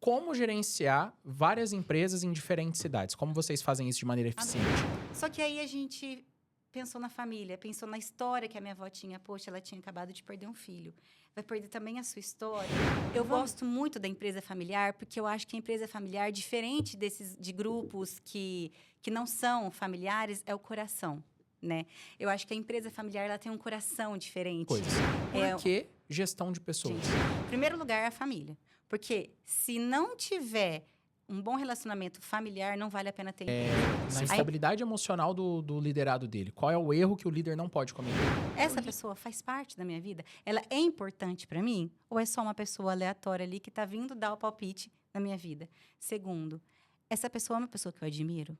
como gerenciar várias empresas em diferentes cidades. Como vocês fazem isso de maneira eficiente? Só que aí a gente pensou na família, pensou na história que a minha avó tinha. Poxa, ela tinha acabado de perder um filho. Vai perder também a sua história. Eu gosto muito da empresa familiar, porque eu acho que a empresa familiar, diferente de grupos que não são familiares, é o coração, né? Eu acho que a empresa familiar ela tem um coração diferente. Coisas. Por que gestão de pessoas? Gente, em primeiro lugar, é a família. Porque se não tiver um bom relacionamento familiar, não vale a pena ter empresa. Na estabilidade emocional do liderado dele. Qual é o erro que o líder não pode cometer? Essa pessoa faz parte da minha vida? Ela é importante para mim? Ou é só uma pessoa aleatória ali que está vindo dar o palpite na minha vida? Segundo, essa pessoa é uma pessoa que eu admiro?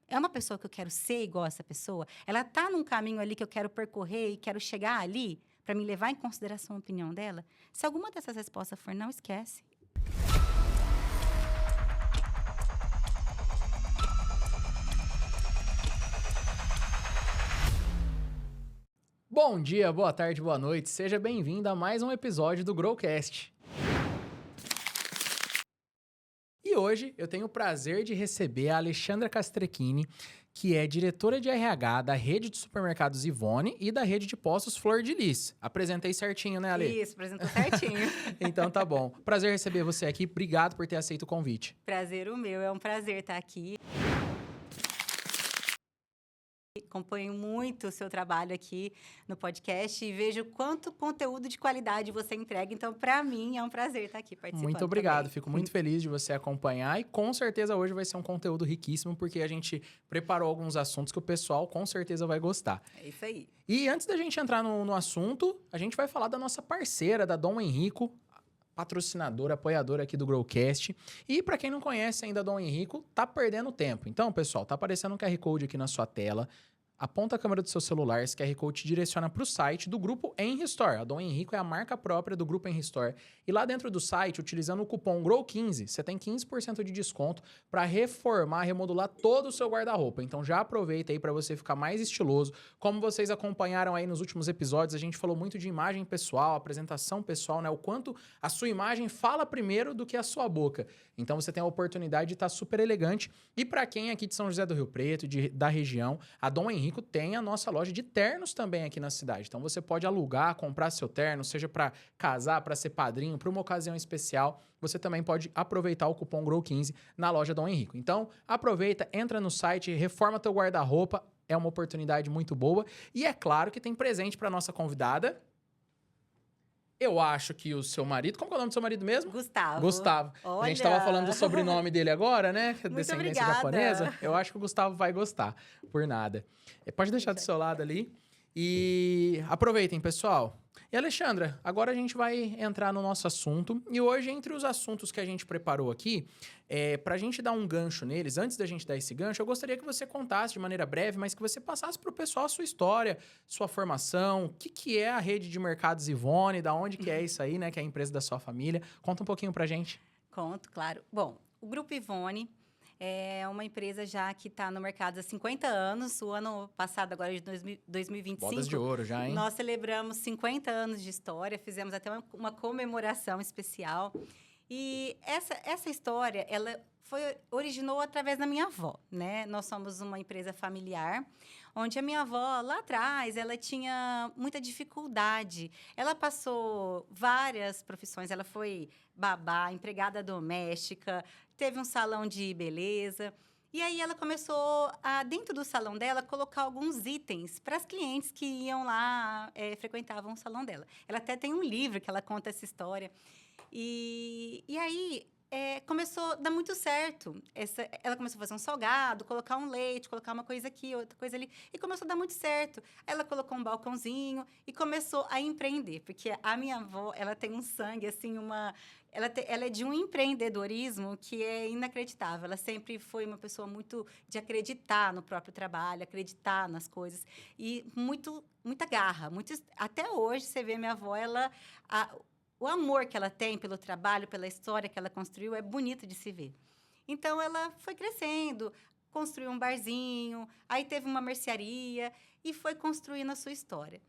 É uma pessoa que eu quero ser igual a essa pessoa? Ela está num caminho ali que eu quero percorrer e quero chegar ali para me levar em consideração a opinião dela? Se alguma dessas respostas for não, esquece. Bom dia, boa tarde, boa noite. Seja bem-vindo a mais um episódio do Growcast. E hoje eu tenho o prazer de receber a Alexandra Castrecchini, que é diretora de RH da rede de supermercados Ivone e da rede de postos Flor de Lis. Apresentei certinho, né, Ale? Isso, apresentou certinho. Então tá bom. Prazer receber você aqui. Obrigado por ter aceito o convite. Prazer o meu, é um prazer estar aqui. Acompanho muito o seu trabalho aqui no podcast e vejo quanto conteúdo de qualidade você entrega. Então, para mim, é um prazer estar aqui participando. Muito obrigado. também. Fico muito feliz de você acompanhar e com certeza hoje vai ser um conteúdo riquíssimo porque a gente preparou alguns assuntos que o pessoal com certeza vai gostar. É isso aí. E antes da gente entrar no assunto, a gente vai falar da nossa parceira, da Dom Henrico, patrocinadora, apoiadora aqui do Growcast. E para quem não conhece ainda a Dom Henrico, tá perdendo tempo. Então, pessoal, tá aparecendo um QR Code aqui na sua tela. Aponta a câmera do seu celular, esse QR Code te direciona para o site do Grupo Henry Store. A Dom Henrico é a marca própria do Grupo Henry Store. E lá dentro do site, utilizando o cupom GROW15, você tem 15% de desconto para reformar, remodular todo o seu guarda-roupa. Então já aproveita aí para você ficar mais estiloso. Como vocês acompanharam aí nos últimos episódios, a gente falou muito de imagem pessoal, apresentação pessoal, né? O quanto a sua imagem fala primeiro do que a sua boca. Então você tem a oportunidade de estar super elegante. E para quem é aqui de São José do Rio Preto, da região, a Dom Henrico tem a nossa loja de ternos também aqui na cidade. Então você pode alugar, comprar seu terno, seja para casar, para ser padrinho, para uma ocasião especial. Você também pode aproveitar o cupom GROW15 na loja Dom Henrico. Então aproveita, entra no site, reforma teu guarda-roupa. É uma oportunidade muito boa. E é claro que tem presente para nossa convidada. Eu acho que o seu marido... Como é o nome do seu marido mesmo? Gustavo. Gustavo. Olha. A gente estava falando do sobrenome dele agora, né? Muito Descendência obrigada. japonesa. Eu acho que o Gustavo vai gostar, por nada. Pode deixar do seu lado ali. E aproveitem, pessoal. E Alexandra, agora a gente vai entrar no nosso assunto. E hoje, entre os assuntos que a gente preparou aqui, para a gente dar um gancho neles, antes da gente dar esse gancho, eu gostaria que você contasse de maneira breve, mas que você passasse para o pessoal a sua história, sua formação, o que é a rede de mercados Ivone, da onde que é isso aí, né, que é a empresa da sua família. Conta um pouquinho pra gente. Conto, claro. Bom, o Grupo Ivone é uma empresa já que está no mercado há 50 anos. O ano passado, agora de 2025... Bodas de ouro já, hein? Nós celebramos 50 anos de história, fizemos até uma comemoração especial. E essa história, ela originou através da minha avó, né? Nós somos uma empresa familiar, onde a minha avó, lá atrás, ela tinha muita dificuldade. Ela passou várias profissões. Ela foi babá, empregada doméstica, teve um salão de beleza. E aí ela começou dentro do salão dela, colocar alguns itens para as clientes que iam lá, frequentavam o salão dela. Ela até tem um livro que ela conta essa história. E aí começou a dar muito certo. Ela começou a fazer um salgado, colocar um leite, colocar uma coisa aqui, outra coisa ali. E começou a dar muito certo. Ela colocou um balcãozinho e começou a empreender. Porque a minha avó, ela tem um sangue, assim, ela é de um empreendedorismo que é inacreditável. Ela sempre foi uma pessoa muito de acreditar no próprio trabalho, acreditar nas coisas. E muita garra. Até hoje, você vê minha avó, o amor que ela tem pelo trabalho, pela história que ela construiu, é bonito de se ver. Então, ela foi crescendo, construiu um barzinho, aí teve uma mercearia e foi construindo a sua história.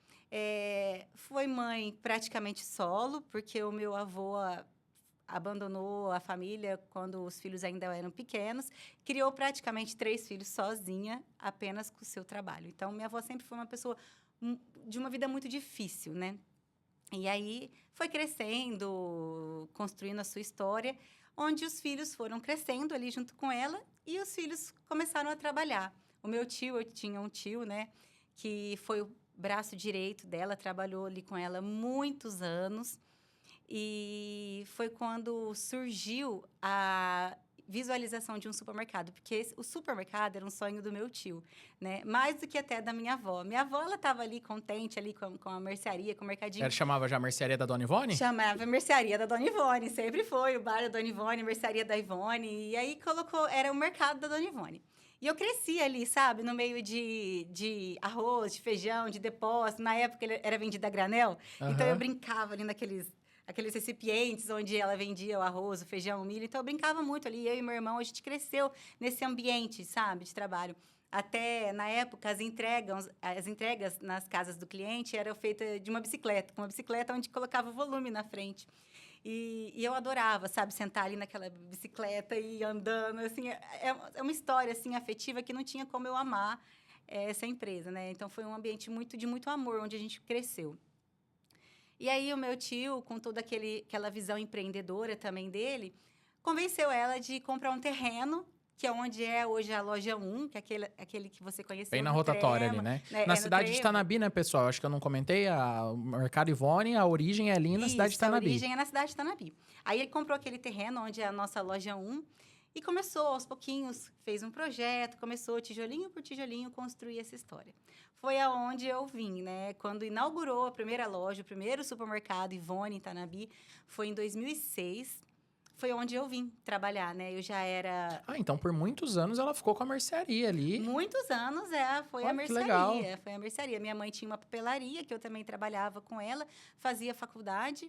Foi mãe praticamente solo, porque o meu avô abandonou a família quando os filhos ainda eram pequenos, criou praticamente 3 filhos sozinha, apenas com o seu trabalho. Então, minha avó sempre foi uma pessoa de uma vida muito difícil, né? E aí, foi crescendo, construindo a sua história, onde os filhos foram crescendo ali junto com ela e os filhos começaram a trabalhar. O meu tio, eu tinha um tio, né, que foi o braço direito dela, trabalhou ali com ela muitos anos. E foi quando surgiu a visualização de um supermercado, porque o supermercado era um sonho do meu tio, né? Mais do que até da minha avó. Minha avó, ela estava ali contente ali com a mercearia, com o mercadinho. Ela chamava já a mercearia da Dona Ivone? Chamava mercearia da Dona Ivone, sempre foi o bar da Dona Ivone, mercearia da Ivone, e aí colocou, era o mercado da Dona Ivone. E eu cresci ali, sabe, no meio de arroz, de feijão, de depósito. Na época ele era vendido a granel, então eu brincava ali aqueles recipientes onde ela vendia o arroz, o feijão, o milho. Então, eu brincava muito ali. Eu e meu irmão, a gente cresceu nesse ambiente, sabe, de trabalho. Até, na época, as entregas nas casas do cliente eram feitas de uma bicicleta. Com uma bicicleta onde colocava o volume na frente. E eu adorava, sabe, sentar ali naquela bicicleta e ir andando. Assim, é uma história, assim, afetiva que não tinha como eu amar essa empresa, né? Então, foi um ambiente de muito amor, onde a gente cresceu. E aí, o meu tio, com toda aquela visão empreendedora também dele, convenceu ela de comprar um terreno, que é onde é hoje a loja 1, que é aquele que você conheceu. Bem na rotatória ali, né? Na cidade de Tanabi, né, pessoal? Acho que eu não comentei. O Mercado Ivone, a origem é ali na cidade de Tanabi. A origem é na cidade de Tanabi. Aí, ele comprou aquele terreno, onde é a nossa loja 1, e começou, aos pouquinhos, fez um projeto, começou, tijolinho por tijolinho, construir essa história. Foi aonde eu vim, né? Quando inaugurou a primeira loja, o primeiro supermercado Ivone, em Tanabi, foi em 2006. Foi onde eu vim trabalhar, né? Eu já era... então por muitos anos ela ficou com a mercearia ali. Muitos anos, foi a mercearia. Que legal. Foi a mercearia. Minha mãe tinha uma papelaria, que eu também trabalhava com ela, fazia faculdade.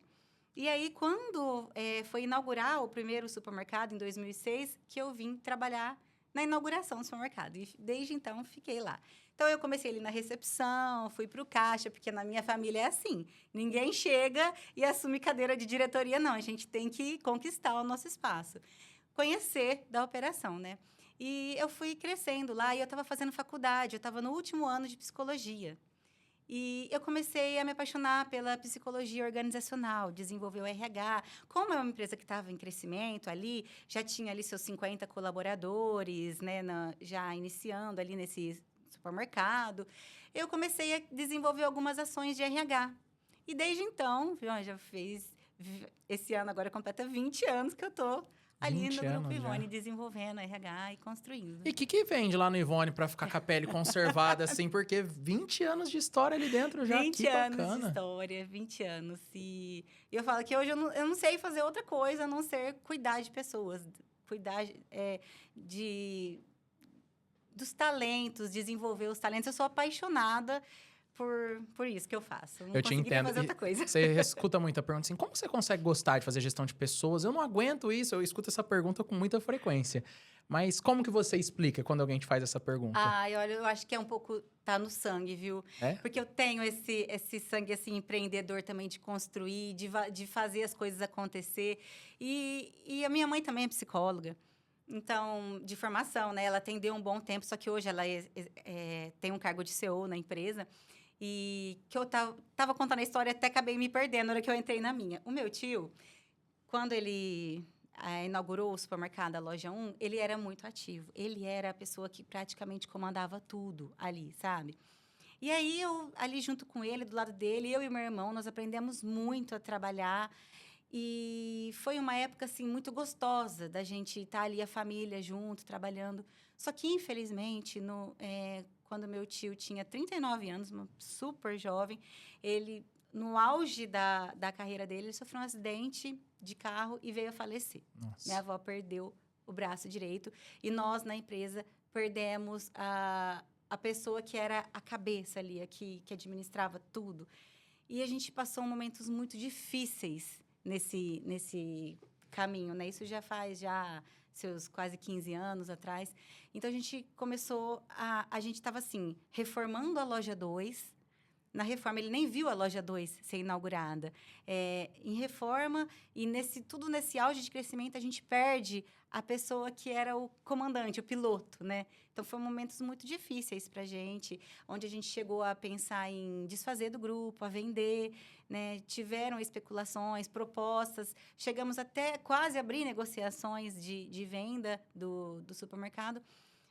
E aí, quando foi inaugurar o primeiro supermercado, em 2006, que eu vim trabalhar na inauguração do supermercado. E desde então, fiquei lá. Então, eu comecei ali na recepção, fui para o caixa, porque na minha família é assim. Ninguém chega e assume cadeira de diretoria, não. A gente tem que conquistar o nosso espaço. Conhecer da operação, né? E eu fui crescendo lá e eu estava fazendo faculdade. Eu estava no último ano de psicologia. E eu comecei a me apaixonar pela psicologia organizacional, desenvolver o RH. Como é uma empresa que estava em crescimento ali, já tinha ali seus 50 colaboradores, né, já iniciando ali nesse supermercado, eu comecei a desenvolver algumas ações de RH. E desde então, já fez... Esse ano agora completa 20 anos que eu estou ali no Grupo Ivone, desenvolvendo RH e construindo. E o que vende lá no Ivone para ficar com a pele conservada assim? Porque 20 anos de história ali dentro já, 20 anos de história, 20 anos. E eu falo que hoje eu não sei fazer outra coisa a não ser cuidar de pessoas, cuidar dos talentos, desenvolver os talentos. Eu sou apaixonada por isso que eu faço. Eu te entendo. Fazer outra coisa. Você escuta muita pergunta assim, como você consegue gostar de fazer gestão de pessoas? Eu não aguento isso, eu escuto essa pergunta com muita frequência. Mas como que você explica quando alguém te faz essa pergunta? Olha, eu acho que é um pouco, tá no sangue, viu? Porque eu tenho esse sangue, assim, empreendedor também de construir, de fazer as coisas acontecer. E a minha mãe também é psicóloga. Então, de formação, né? Ela atendeu um bom tempo, só que hoje ela tem um cargo de CEO na empresa. E que eu tava contando a história, até acabei me perdendo na hora que eu entrei na minha. O meu tio, quando ele inaugurou o supermercado, a loja 1, ele era muito ativo. Ele era a pessoa que praticamente comandava tudo ali, sabe? E aí, eu ali junto com ele, do lado dele, eu e meu irmão, nós aprendemos muito a trabalhar. E foi uma época, assim, muito gostosa da gente estar ali, a família junto, trabalhando. Só que, infelizmente, quando meu tio tinha 39 anos, super jovem, ele, no auge da carreira dele, ele sofreu um acidente de carro e veio a falecer. Nossa. Minha avó perdeu o braço direito e nós, na empresa, perdemos a pessoa que era a cabeça ali, que administrava tudo. E a gente passou momentos muito difíceis nesse caminho, né? Isso já faz seus quase 15 anos atrás. Então, a gente começou a gente estava, assim, reformando a loja 2, na reforma. Ele nem viu a loja 2 ser inaugurada. Em reforma, e tudo nesse auge de crescimento, a gente perde a pessoa que era o comandante, o piloto, né? Então, foram momentos muito difíceis para a gente, onde a gente chegou a pensar em desfazer do grupo, a vender, né? Tiveram especulações, propostas, chegamos até quase a abrir negociações de venda do supermercado.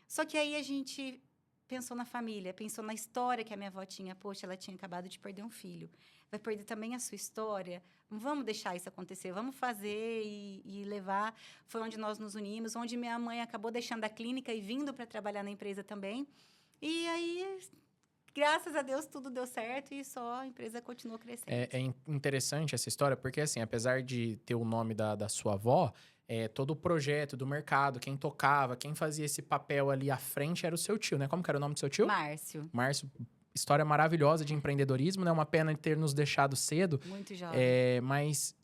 Só que aí a gente pensou na família, pensou na história que a minha avó tinha. Poxa, ela tinha acabado de perder um filho. Vai perder também a sua história? Vamos deixar isso acontecer, vamos fazer e levar. Foi onde nós nos unimos, onde minha mãe acabou deixando a clínica e vindo para trabalhar na empresa também. E aí, graças a Deus, tudo deu certo e só a empresa continuou crescendo. É interessante essa história, porque assim, apesar de ter o nome da sua avó, todo o projeto do mercado, quem tocava, quem fazia esse papel ali à frente era o seu tio, né? Como que era o nome do seu tio? Márcio. Márcio, história maravilhosa de empreendedorismo, né? Uma pena de ter nos deixado cedo. Muito jovem. Mas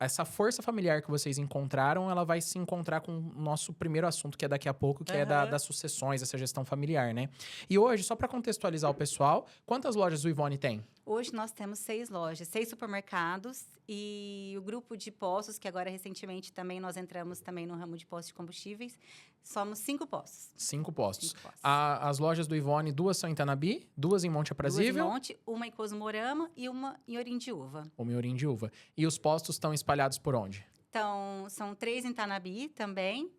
essa força familiar que vocês encontraram, ela vai se encontrar com o nosso primeiro assunto, que é daqui a pouco, que é das sucessões, essa gestão familiar, né? E hoje, só para contextualizar o pessoal, quantas lojas o Ivone tem? Hoje nós temos 6 lojas, 6 supermercados e o grupo de postos, que agora recentemente também nós entramos também no ramo de postos de combustíveis, somos 5 postos. 5 postos. 5 postos. As lojas do Ivone, 2 são em Tanabi, 2 em Monte Aprazível. 2 em Monte, uma em Cosmorama e uma em Orindiúva. Uma em Orindiúva. E os postos estão espalhados por onde? Então, são 3 em Tanabi também,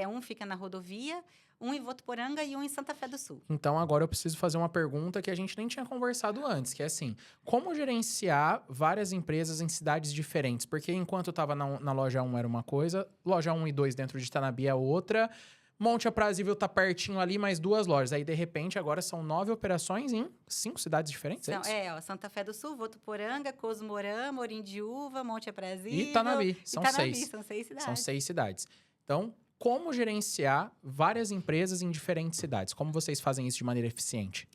um fica na rodovia, um em Votuporanga e um em Santa Fé do Sul. Então, agora eu preciso fazer uma pergunta que a gente nem tinha conversado antes, que é assim, como gerenciar várias empresas em cidades diferentes? Porque enquanto eu estava na loja 1 era uma coisa, loja 1 e 2 dentro de Tanabi é outra, Monte Aprazível tá pertinho ali, mais 2 lojas. Aí, de repente, agora são 9 operações em 5 cidades diferentes, é isso? Santa Fé do Sul, Votuporanga, Cosmorama, Orindiúva, Monte Aprazível... E Tanabi, são 6. São 6 cidades. São 6 cidades. Então, como gerenciar várias empresas em diferentes cidades? Como vocês fazem isso de maneira eficiente?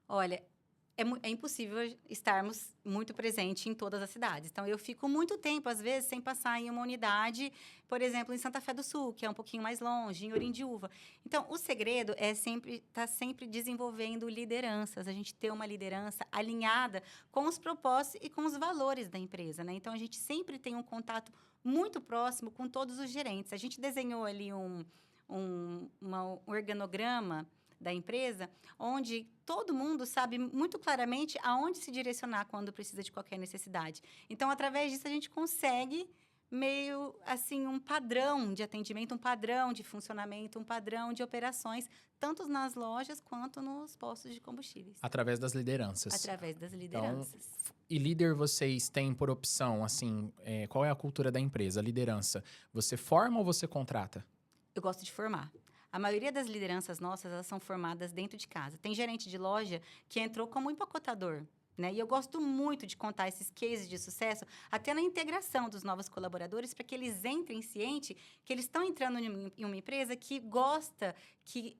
Olha, é impossível estarmos muito presentes em todas as cidades. Então, eu fico muito tempo, às vezes, sem passar em uma unidade, por exemplo, em Santa Fé do Sul, que é um pouquinho mais longe, em Orindiúva. Então, o segredo é estar sempre desenvolvendo lideranças, a gente ter uma liderança alinhada com os propósitos e com os valores da empresa, né? Então, a gente sempre tem um contato muito próximo com todos os gerentes. A gente desenhou ali um organograma da empresa, onde todo mundo sabe muito claramente aonde se direcionar quando precisa de qualquer necessidade. Então, através disso, a gente consegue meio, assim, um padrão de atendimento, um padrão de funcionamento, um padrão de operações, tanto nas lojas quanto nos postos de combustíveis. Através das lideranças. Através das lideranças. Então, e líder vocês têm por opção, assim, qual é a cultura da empresa, a liderança? Você forma ou você contrata? Eu gosto de formar. A maioria das lideranças nossas, elas são formadas dentro de casa. Tem gerente de loja que entrou como empacotador, né? E eu gosto muito de contar esses cases de sucesso, até na integração dos novos colaboradores, para que eles entrem ciente que eles estão entrando em uma empresa que gosta, que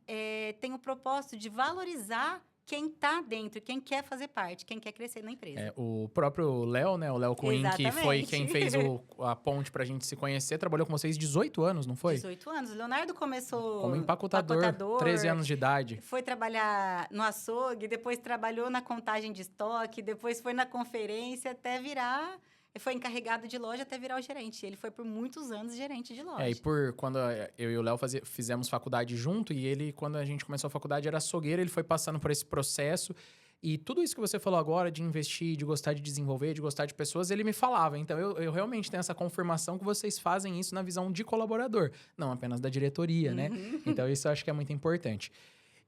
tem o propósito de valorizar quem está dentro, quem quer fazer parte, quem quer crescer na empresa. O próprio Léo, né? O Léo Cunha, que foi quem fez a ponte pra gente se conhecer, trabalhou com vocês 18 anos, não foi? 18 anos. O Leonardo começou como empacotador, 13 anos de idade. Foi trabalhar no açougue, depois trabalhou na contagem de estoque, depois foi na conferência até virar... Foi encarregado de loja até virar o gerente. Ele foi por muitos anos gerente de loja. E quando eu e o Léo fizemos faculdade junto, e ele, quando a gente começou a faculdade, era açougueiro, ele foi passando por esse processo. E tudo isso que você falou agora, de investir, de gostar de desenvolver, de gostar de pessoas, ele me falava. Então, eu realmente tenho essa confirmação que vocês fazem isso na visão de colaborador, não apenas da diretoria, né? Então, isso eu acho que é muito importante.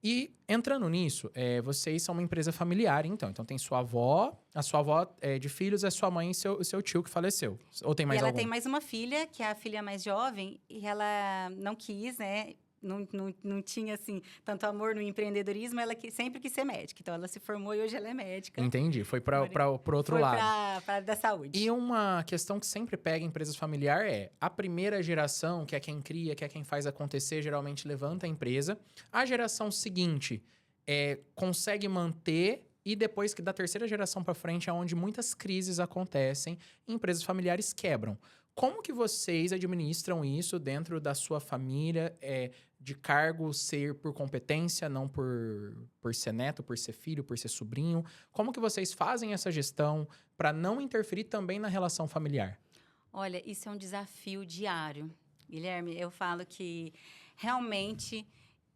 E entrando nisso, vocês são uma empresa familiar, então. Então tem sua avó, a sua avó de filhos, é sua mãe e o seu tio que faleceu. Ou tem mais algum? Ela tem mais uma filha, que é a filha mais jovem, e ela não quis, né? Não tinha, assim, tanto amor no empreendedorismo, ela sempre quis ser médica. Então, ela se formou e hoje ela é médica. Entendi. Foi para outro lado. Foi para a área da saúde. E uma questão que sempre pega em empresas familiar a primeira geração, que é quem cria, que é quem faz acontecer, geralmente levanta a empresa. A geração seguinte consegue manter... E depois que da terceira geração para frente é onde muitas crises acontecem, empresas familiares quebram. Como que vocês administram isso dentro da sua família, de cargo ser por competência, não por ser neto, por ser filho, por ser sobrinho? Como que vocês fazem essa gestão para não interferir também na relação familiar? Olha, isso é um desafio diário. Guilherme, eu falo que realmente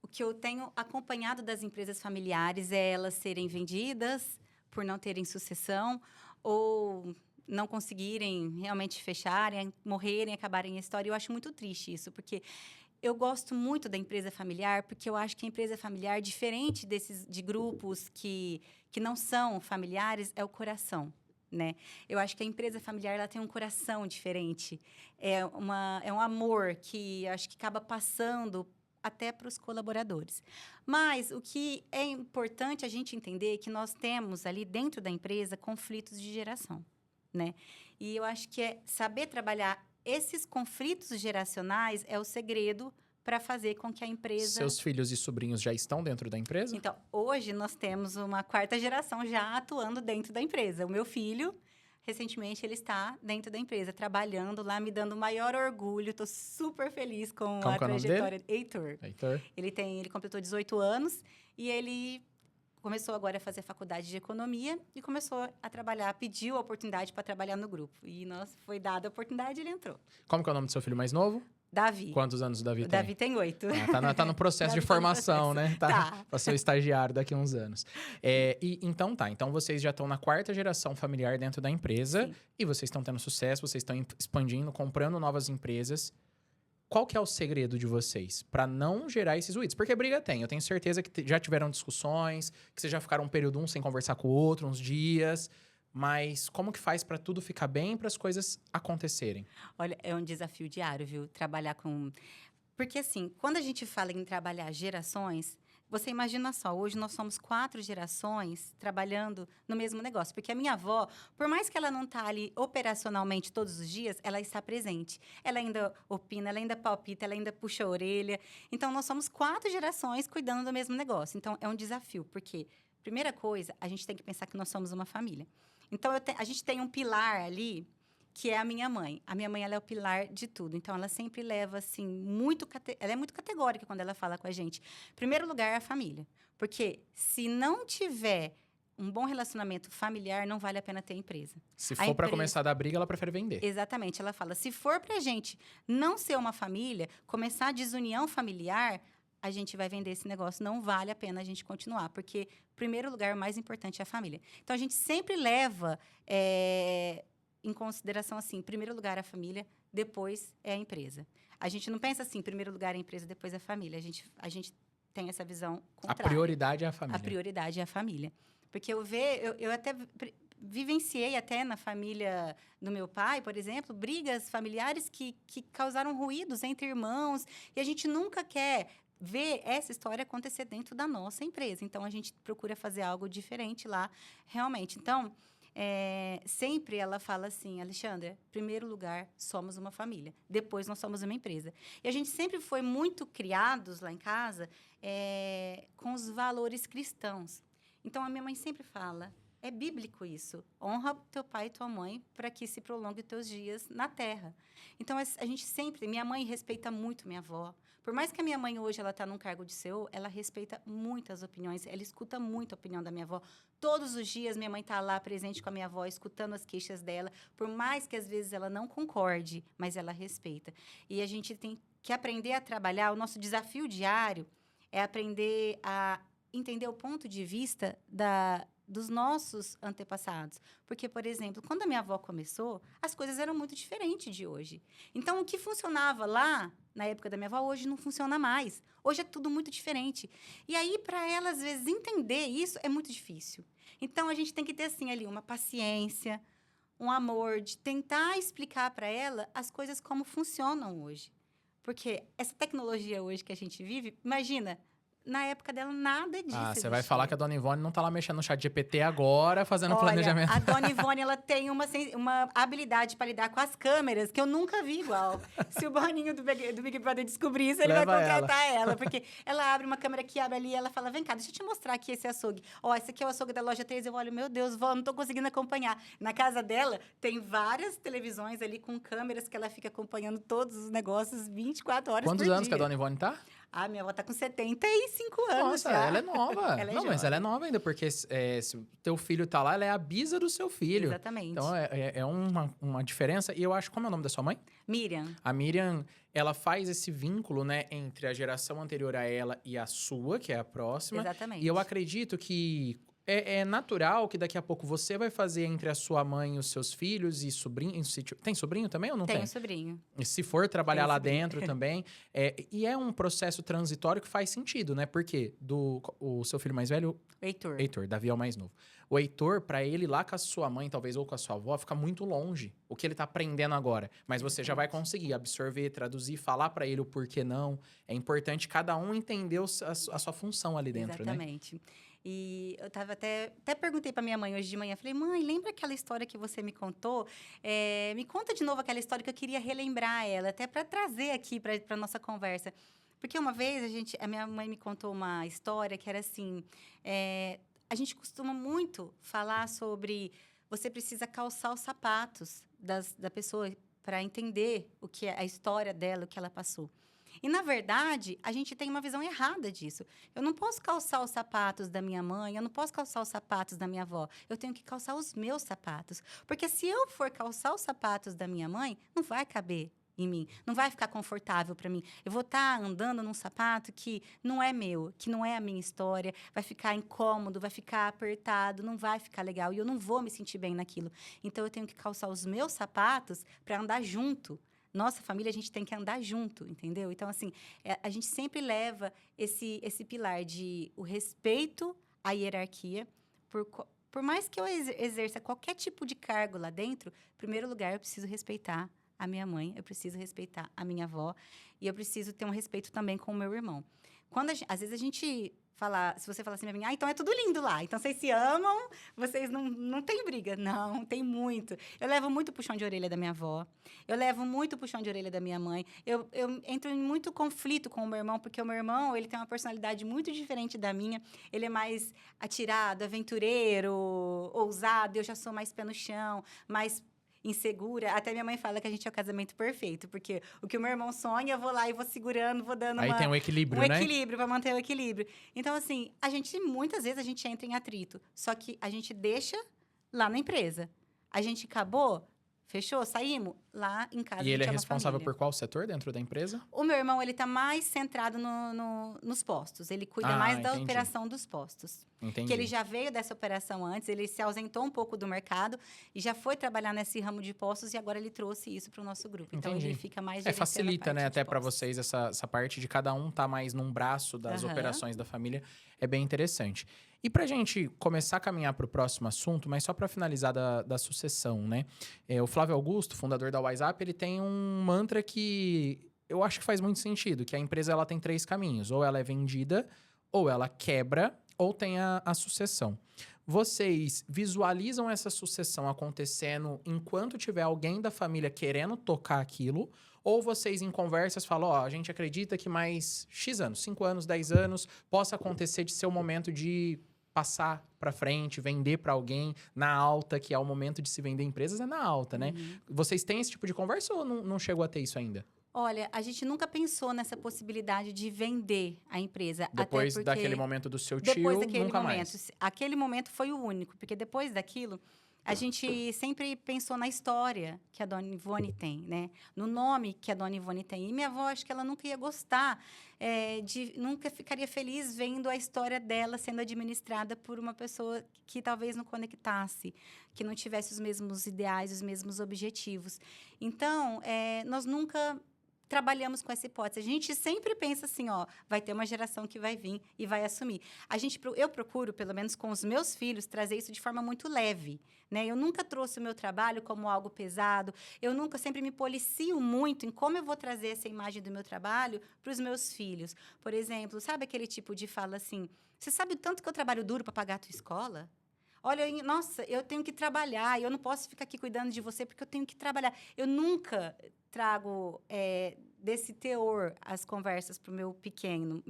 o que eu tenho acompanhado das empresas familiares é elas serem vendidas por não terem sucessão ou não conseguirem realmente fecharem, morrerem, acabarem a história. Eu acho muito triste isso, porque eu gosto muito da empresa familiar, porque eu acho que a empresa familiar, diferente de grupos que não são familiares, é o coração. Né? Eu acho que a empresa familiar ela tem um coração diferente. É um amor que acho que acaba passando até para os colaboradores. Mas o que é importante a gente entender é que nós temos ali dentro da empresa conflitos de geração. Né? E eu acho que saber trabalhar esses conflitos geracionais é o segredo para fazer com que a empresa... Seus filhos e sobrinhos já estão dentro da empresa? Então, hoje nós temos uma quarta geração já atuando dentro da empresa. O meu filho, recentemente, ele está dentro da empresa, trabalhando lá, me dando o maior orgulho. Estou super feliz com Como a que é o nome trajetória. dele? Heitor. Heitor. Ele completou 18 anos e ele começou agora a fazer faculdade de economia e começou a trabalhar, pediu a oportunidade para trabalhar no grupo. E nós foi dada a oportunidade e ele entrou. Como que é o nome do seu filho mais novo? Davi. Quantos anos o Davi tem? O Davi tem 8. Tá no processo de formação, né? Tá. Para ser o estagiário daqui a uns anos. Então vocês já estão na quarta geração familiar dentro da empresa. Sim. E vocês estão tendo sucesso, vocês estão expandindo, comprando novas empresas. Qual que é o segredo de vocês para não gerar esses ruídos? Porque briga tem. Eu tenho certeza que já tiveram discussões, que vocês já ficaram um período sem conversar com o outro, uns dias. Mas como que faz para tudo ficar bem, para as coisas acontecerem? Olha, é um desafio diário, viu? Trabalhar com... Porque, assim, quando a gente fala em trabalhar gerações, você imagina só, hoje nós somos 4 gerações trabalhando no mesmo negócio. Porque a minha avó, por mais que ela não está ali operacionalmente todos os dias, ela está presente. Ela ainda opina, ela ainda palpita, ela ainda puxa a orelha. Então, nós somos 4 gerações cuidando do mesmo negócio. Então, é um desafio, porque, primeira coisa, a gente tem que pensar que nós somos uma família. Então, a gente tem um pilar ali, que é a minha mãe. A minha mãe, ela é o pilar de tudo. Então, ela sempre leva, assim, ela é muito categórica quando ela fala com a gente. Primeiro lugar é a família. Porque se não tiver um bom relacionamento familiar, não vale a pena ter empresa. Se for para começar a dar briga, ela prefere vender. Exatamente. Ela fala, se for pra gente não ser uma família, começar a desunião familiar, a gente vai vender esse negócio. Não vale a pena a gente continuar, porque, em primeiro lugar, o mais importante é a família. Então, a gente sempre leva em consideração, assim, em primeiro lugar a família, depois é a empresa. A gente não pensa assim, em primeiro lugar a empresa, depois a família. A gente tem essa visão contrária. A prioridade é a família. A prioridade é a família. Porque eu até vivenciei até na família do meu pai, por exemplo, brigas familiares que causaram ruídos entre irmãos. E a gente nunca quer ver essa história acontecer dentro da nossa empresa. Então, a gente procura fazer algo diferente lá, realmente. Então, sempre ela fala assim, Alexandra, primeiro lugar, somos uma família. Depois, nós somos uma empresa. E a gente sempre foi muito criados lá em casa com os valores cristãos. Então, a minha mãe sempre fala, é bíblico isso. Honra teu pai e tua mãe para que se prolongue os teus dias na terra. Então, a gente sempre... Minha mãe respeita muito minha avó. Por mais que a minha mãe hoje ela está num cargo de CEO, ela respeita muitas opiniões. Ela escuta muito a opinião da minha avó. Todos os dias, minha mãe está lá presente com a minha avó, escutando as queixas dela. Por mais que, às vezes, ela não concorde, mas ela respeita. E a gente tem que aprender a trabalhar. O nosso desafio diário é aprender a entender o ponto de vista dos nossos antepassados. Porque, por exemplo, quando a minha avó começou, as coisas eram muito diferentes de hoje. Então, o que funcionava lá, na época da minha avó, hoje não funciona mais. Hoje é tudo muito diferente. E aí, para ela, às vezes, entender isso é muito difícil. Então, a gente tem que ter, assim, ali, uma paciência, um amor, de tentar explicar para ela as coisas como funcionam hoje. Porque essa tecnologia hoje que a gente vive, imagina, na época dela, nada disso você vai existia. falar que a Dona Ivone não tá lá mexendo no chat GPT agora, fazendo Olha, planejamento. a Dona Ivone, ela tem uma habilidade para lidar com as câmeras que eu nunca vi igual. Se o Boninho do Big Brother descobrir isso, ele vai Leva contratar ela. Porque ela abre uma câmera que abre ali e ela fala, vem cá, deixa eu te mostrar aqui esse açougue. Esse aqui é o açougue da loja 3. Eu olho, meu Deus, vó, não tô conseguindo acompanhar. Na casa dela, tem várias televisões ali com câmeras que ela fica acompanhando todos os negócios 24 horas por dia. Quantos anos que a Dona Ivone tá? Minha avó tá com 75 anos. Nossa, já. ela é nova. Ela é não, mas jovem. ela é nova ainda, porque se o teu filho tá lá, ela é a bisa do seu filho. Exatamente. Então, é uma diferença. E eu acho, como é o nome da sua mãe? Miriam. A Miriam, ela faz esse vínculo, né, entre a geração anterior a ela e a sua, que é a próxima. Exatamente. E eu acredito que é natural que daqui a pouco você vai fazer entre a sua mãe e os seus filhos e sobrinhos. Tem sobrinho também ou não tem? Tenho sobrinho. E se for trabalhar Tenho lá sobrinho. dentro também. E é um processo transitório que faz sentido, né? Porque o seu filho mais velho, Heitor. Davi é o mais novo. O Heitor, pra ele ir lá com a sua mãe, talvez, ou com a sua avó, fica muito longe. O que ele tá aprendendo agora. Mas você já vai conseguir absorver, traduzir, falar pra ele o porquê não. É importante cada um entender a sua função ali dentro, né? Exatamente. E eu tava até perguntei pra minha mãe hoje de manhã, falei, mãe, lembra aquela história que você me contou? Me conta de novo aquela história que eu queria relembrar ela, até para trazer aqui pra nossa conversa. Porque uma vez a minha mãe me contou uma história que era assim, a gente costuma muito falar sobre você precisa calçar os sapatos da pessoa para entender o que é a história dela, o que ela passou. E, na verdade, a gente tem uma visão errada disso. Eu não posso calçar os sapatos da minha mãe, eu não posso calçar os sapatos da minha avó. Eu tenho que calçar os meus sapatos. Porque se eu for calçar os sapatos da minha mãe, não vai caber em mim. Não vai ficar confortável para mim. Eu vou estar andando num sapato que não é meu, que não é a minha história. Vai ficar incômodo, vai ficar apertado, não vai ficar legal. E eu não vou me sentir bem naquilo. Então, eu tenho que calçar os meus sapatos para andar junto. Nossa família, a gente tem que andar junto, entendeu? Então, assim, a gente sempre leva esse pilar de o respeito à hierarquia. Por mais que eu exerça qualquer tipo de cargo lá dentro, em primeiro lugar, eu preciso respeitar a minha mãe, eu preciso respeitar a minha avó e eu preciso ter um respeito também com o meu irmão. Às vezes a gente fala, se você falar assim pra mim, então é tudo lindo lá, então vocês se amam, vocês não tem briga. Não, tem muito. Eu levo muito puxão de orelha da minha avó, eu levo muito puxão de orelha da minha mãe, eu entro em muito conflito com o meu irmão, porque o meu irmão, ele tem uma personalidade muito diferente da minha, ele é mais atirado, aventureiro, ousado, eu já sou mais pé no chão, mais insegura. Até minha mãe fala que a gente é o casamento perfeito, porque o que o meu irmão sonha, eu vou lá e vou segurando, vou dando Aí tem um equilíbrio, né? Um equilíbrio, para manter o equilíbrio. Então, assim, muitas vezes a gente entra em atrito, só que a gente deixa lá na empresa. A gente acabou, fechou, saímos, lá em casa. E ele é uma responsável família. por qual setor dentro da empresa? O meu irmão, ele tá mais centrado nos postos. Ele cuida mais da entendi. operação dos postos. Entendi. Que ele já veio dessa operação antes, ele se ausentou um pouco do mercado e já foi trabalhar nesse ramo de postos e agora ele trouxe isso para o nosso grupo. Então, Entendi. ele fica mais gerenciando a Facilita, parte né, de até para postos. vocês essa parte de cada um tá mais num braço das operações da família. É bem interessante. E pra gente começar a caminhar para o próximo assunto, mas só para finalizar da sucessão, né? O Flávio Augusto, fundador da WhatsApp, ele tem um mantra que eu acho que faz muito sentido, que a empresa ela tem 3 caminhos. Ou ela é vendida, ou ela quebra, ou tem a sucessão. Vocês visualizam essa sucessão acontecendo enquanto tiver alguém da família querendo tocar aquilo? Ou vocês, em conversas, falam, a gente acredita que mais X anos, 5 anos, 10 anos, possa acontecer de ser o momento de passar para frente, vender para alguém na alta, que é o momento de se vender empresas, é na alta, né? Vocês têm esse tipo de conversa ou não chegou a ter isso ainda? Olha, a gente nunca pensou nessa possibilidade de vender a empresa. Depois até porque daquele momento do seu tio, depois daquele nunca momento, mais. Aquele momento foi o único, porque depois daquilo, a gente sempre pensou na história que a Dona Ivone tem, né? No nome que a Dona Ivone tem. E minha avó, acho que ela nunca ia gostar, nunca ficaria feliz vendo a história dela sendo administrada por uma pessoa que talvez não conectasse, que não tivesse os mesmos ideais, os mesmos objetivos. Então, nós nunca trabalhamos com essa hipótese. A gente sempre pensa assim, ó, vai ter uma geração que vai vir e vai assumir. Eu procuro, pelo menos com os meus filhos, trazer isso de forma muito leve, né? Eu nunca trouxe o meu trabalho como algo pesado. Sempre me policio muito em como eu vou trazer essa imagem do meu trabalho para os meus filhos. Por exemplo, sabe aquele tipo de fala assim, você sabe o tanto que eu trabalho duro para pagar a tua escola? Olha, nossa, eu tenho que trabalhar, eu não posso ficar aqui cuidando de você porque eu tenho que trabalhar. Eu nunca trago desse teor as conversas para o meu pequeno,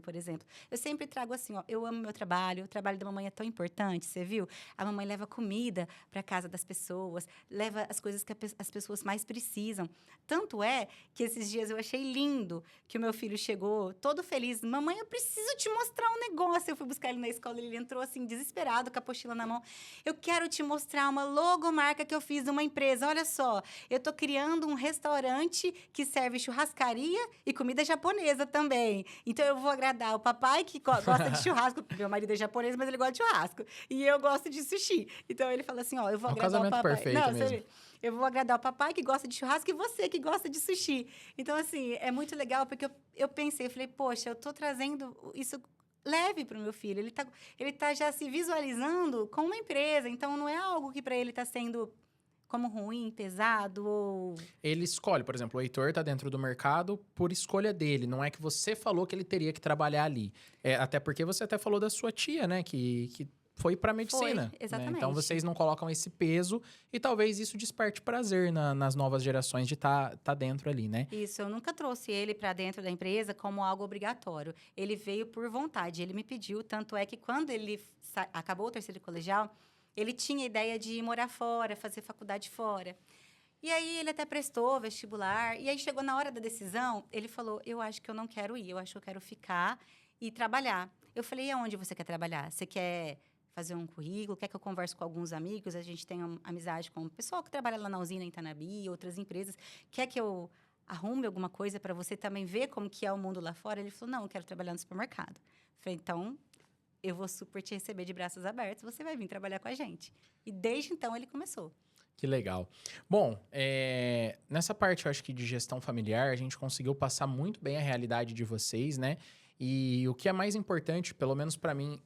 por exemplo. Eu sempre trago assim, ó, eu amo meu trabalho, o trabalho da mamãe é tão importante, você viu? A mamãe leva comida para casa das pessoas, leva as coisas que as pessoas mais precisam. Tanto é que esses dias eu achei lindo que o meu filho chegou todo feliz. Mamãe, eu preciso te mostrar um negócio. Eu fui buscar ele na escola, ele entrou assim, desesperado, com a apostila na mão. Eu quero te mostrar uma logomarca que eu fiz de uma empresa. Olha só, eu tô criando um restaurante que serve churrascaria e comida japonesa também. Então, eu vou agradar o papai, que gosta de churrasco. Meu marido é japonês, mas ele gosta de churrasco. E eu gosto de sushi. Então, ele fala assim, ó, eu vou agradar o papai. Perfeito mesmo. Eu vou agradar o papai, que gosta de churrasco, e você, que gosta de sushi. Então, assim, é muito legal, porque eu pensei, eu falei, poxa, eu tô trazendo isso leve para o meu filho. Ele tá já se visualizando com uma empresa. Então, não é algo que para ele está sendo como ruim, pesado ou... Ele escolhe, por exemplo, o Heitor tá dentro do mercado por escolha dele. Não é que você falou que ele teria que trabalhar ali. Até porque você até falou da sua tia, né? Que foi pra medicina. Foi, exatamente. Né? Então, vocês não colocam esse peso e talvez isso desperte prazer nas novas gerações de tá dentro ali, né? Isso, eu nunca trouxe ele para dentro da empresa como algo obrigatório. Ele veio por vontade, ele me pediu. Tanto é que quando ele acabou o terceiro colegial, ele tinha a ideia de ir morar fora, fazer faculdade fora. E aí, ele até prestou vestibular. E aí, chegou na hora da decisão, ele falou, eu acho que eu não quero ir, eu acho que eu quero ficar e trabalhar. Eu falei, e aonde você quer trabalhar? Você quer fazer um currículo? Quer que eu converse com alguns amigos? A gente tem amizade com o pessoal que trabalha lá na usina, em Tanabi, outras empresas. Quer que eu arrume alguma coisa para você também ver como que é o mundo lá fora? Ele falou, não, eu quero trabalhar no supermercado. Eu falei, então... eu vou super te receber de braços abertos, você vai vir trabalhar com a gente. E desde então, ele começou. Que legal. Bom, nessa parte, eu acho que de gestão familiar, a gente conseguiu passar muito bem a realidade de vocês, né? E o que é mais importante, pelo menos para mim,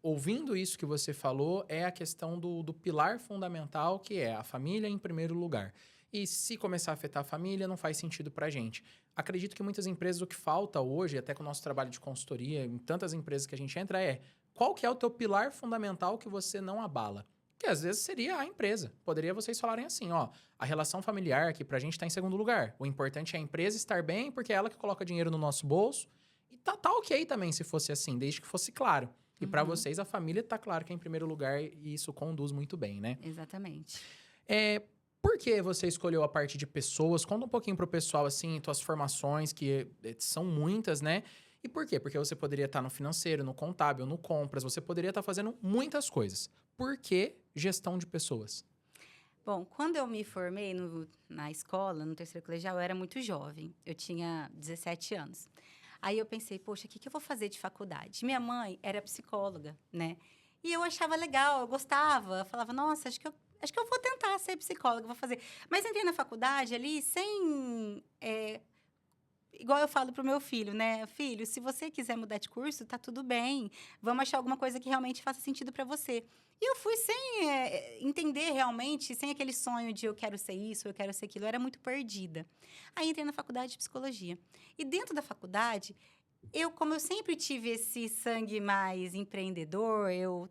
ouvindo isso que você falou, é a questão do pilar fundamental, que é a família em primeiro lugar. E se começar a afetar a família, não faz sentido para a gente. Acredito que muitas empresas, o que falta hoje, até com o nosso trabalho de consultoria, em tantas empresas que a gente entra, qual que é o teu pilar fundamental que você não abala? Que às vezes seria a empresa. Poderia vocês falarem assim, ó, a relação familiar que pra gente está em segundo lugar. O importante é a empresa estar bem, porque é ela que coloca dinheiro no nosso bolso. E tá ok também se fosse assim, desde que fosse claro. E para vocês, a família tá claro que é em primeiro lugar e isso conduz muito bem, né? Exatamente. Por que você escolheu a parte de pessoas? Conta um pouquinho pro pessoal, assim, tuas formações, que são muitas, né? E por quê? Porque você poderia estar no financeiro, no contábil, no compras, você poderia estar fazendo muitas coisas. Por que gestão de pessoas? Bom, quando eu me formei na escola, no terceiro colegial, eu era muito jovem. Eu tinha 17 anos. Aí eu pensei, poxa, o que eu vou fazer de faculdade? Minha mãe era psicóloga, né? E eu achava legal, eu gostava. Eu falava, nossa, acho que eu vou tentar ser psicóloga, vou fazer. Mas entrei na faculdade ali sem... igual eu falo pro meu filho, né? Filho, se você quiser mudar de curso, tá tudo bem. Vamos achar alguma coisa que realmente faça sentido para você. E eu fui sem entender realmente, sem aquele sonho de eu quero ser isso, eu quero ser aquilo. Eu era muito perdida. Aí entrei na faculdade de psicologia. E dentro da faculdade, como eu sempre tive esse sangue mais empreendedor, eu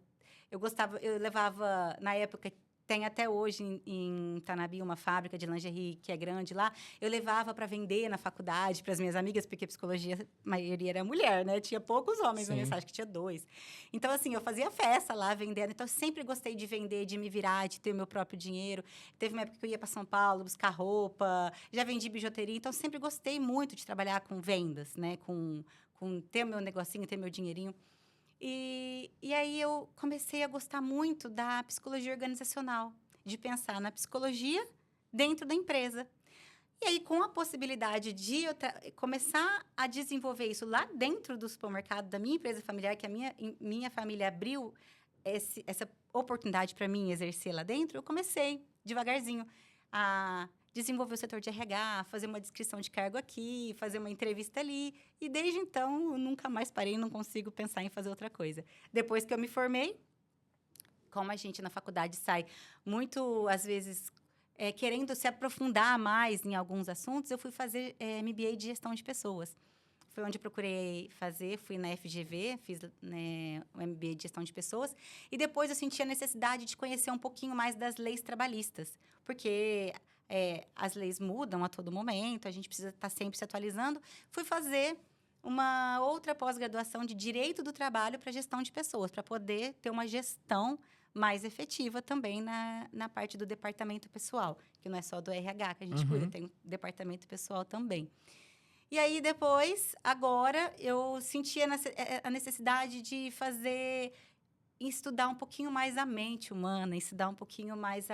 gostava, eu levava, na época, tem até hoje em Tanabi uma fábrica de lingerie que é grande lá. Eu levava para vender na faculdade para as minhas amigas, porque psicologia, a maioria era mulher, né? Tinha poucos homens na minha sala, acho que tinha 2. Então, assim, eu fazia festa lá vendendo. Então, eu sempre gostei de vender, de me virar, de ter o meu próprio dinheiro. Teve uma época que eu ia para São Paulo buscar roupa, já vendi bijuteria. Então, sempre gostei muito de trabalhar com vendas, né? Com ter meu negocinho, ter meu dinheirinho. E aí eu comecei a gostar muito da psicologia organizacional, de pensar na psicologia dentro da empresa. E aí, com a possibilidade de eu começar a desenvolver isso lá dentro do supermercado da minha empresa familiar, que a minha família abriu essa oportunidade para mim exercer lá dentro, eu comecei devagarzinho a desenvolver o setor de RH, fazer uma descrição de cargo aqui, fazer uma entrevista ali. E desde então, eu nunca mais parei, não consigo pensar em fazer outra coisa. Depois que eu me formei, como a gente na faculdade sai muito, às vezes, querendo se aprofundar mais em alguns assuntos, eu fui fazer MBA de gestão de pessoas. Foi onde eu procurei fazer, fui na FGV, fiz né, o MBA de gestão de pessoas. E depois eu senti a necessidade de conhecer um pouquinho mais das leis trabalhistas. Porque as leis mudam a todo momento, a gente precisa estar sempre se atualizando. Fui fazer uma outra pós-graduação de Direito do Trabalho para Gestão de Pessoas, para poder ter uma gestão mais efetiva também na parte do departamento pessoal, que não é só do RH que a gente cuida, tem um departamento pessoal também. E aí, depois, agora, eu senti a necessidade de estudar um pouquinho mais a mente humana, estudar um pouquinho mais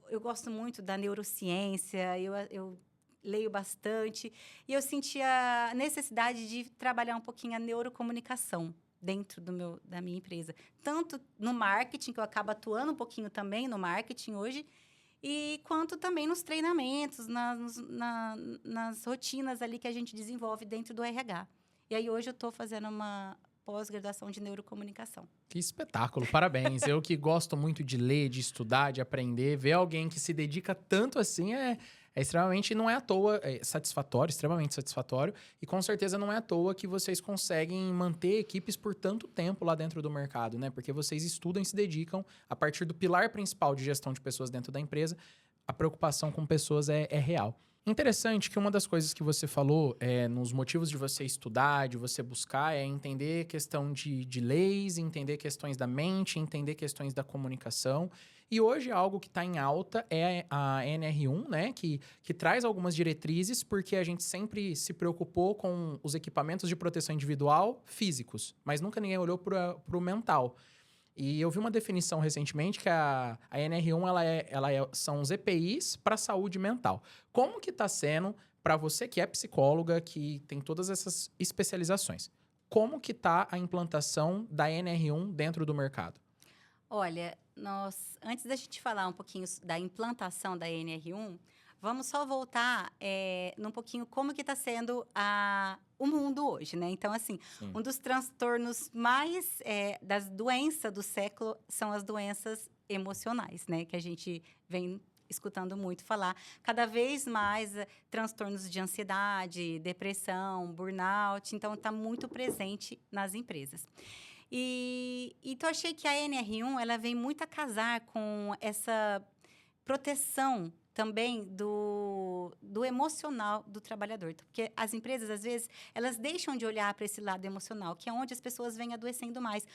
Eu gosto muito da neurociência, eu leio bastante, e eu senti a necessidade de trabalhar um pouquinho a neurocomunicação dentro da minha empresa. Tanto no marketing, que eu acabo atuando um pouquinho também no marketing hoje, e quanto também nos treinamentos, nas rotinas ali que a gente desenvolve dentro do RH. E aí, hoje, eu estou fazendo uma pós-graduação de neurocomunicação. Que espetáculo, parabéns. Eu que gosto muito de ler, de estudar, de aprender, ver alguém que se dedica tanto assim é extremamente, não é à toa, satisfatório, extremamente satisfatório. E com certeza não é à toa que vocês conseguem manter equipes por tanto tempo lá dentro do mercado, né? Porque vocês estudam e se dedicam a partir do pilar principal de gestão de pessoas dentro da empresa. A preocupação com pessoas é real. Interessante que uma das coisas que você falou nos motivos de você estudar, de você buscar, é entender questão de leis, entender questões da mente, entender questões da comunicação. E hoje algo que está em alta é a NR1, né? Que traz algumas diretrizes, porque a gente sempre se preocupou com os equipamentos de proteção individual físicos, mas nunca ninguém olhou para o mental. E eu vi uma definição recentemente que a NR1 são os EPIs para saúde mental. Como que está sendo para você que é psicóloga, que tem todas essas especializações? Como que está a implantação da NR1 dentro do mercado? Olha, antes da gente falar um pouquinho da implantação da NR1, vamos só voltar num pouquinho como que está sendo o mundo hoje, né? Então, assim, Sim. Um dos transtornos mais das doenças do século são as doenças emocionais, né? Que a gente vem escutando muito falar. Cada vez mais transtornos de ansiedade, depressão, burnout. Então, está muito presente nas empresas. Então, eu achei que a NR1 ela vem muito a casar com essa proteção também do emocional do trabalhador. Porque as empresas, às vezes, elas deixam de olhar para esse lado emocional, que é onde as pessoas vêm adoecendo mais.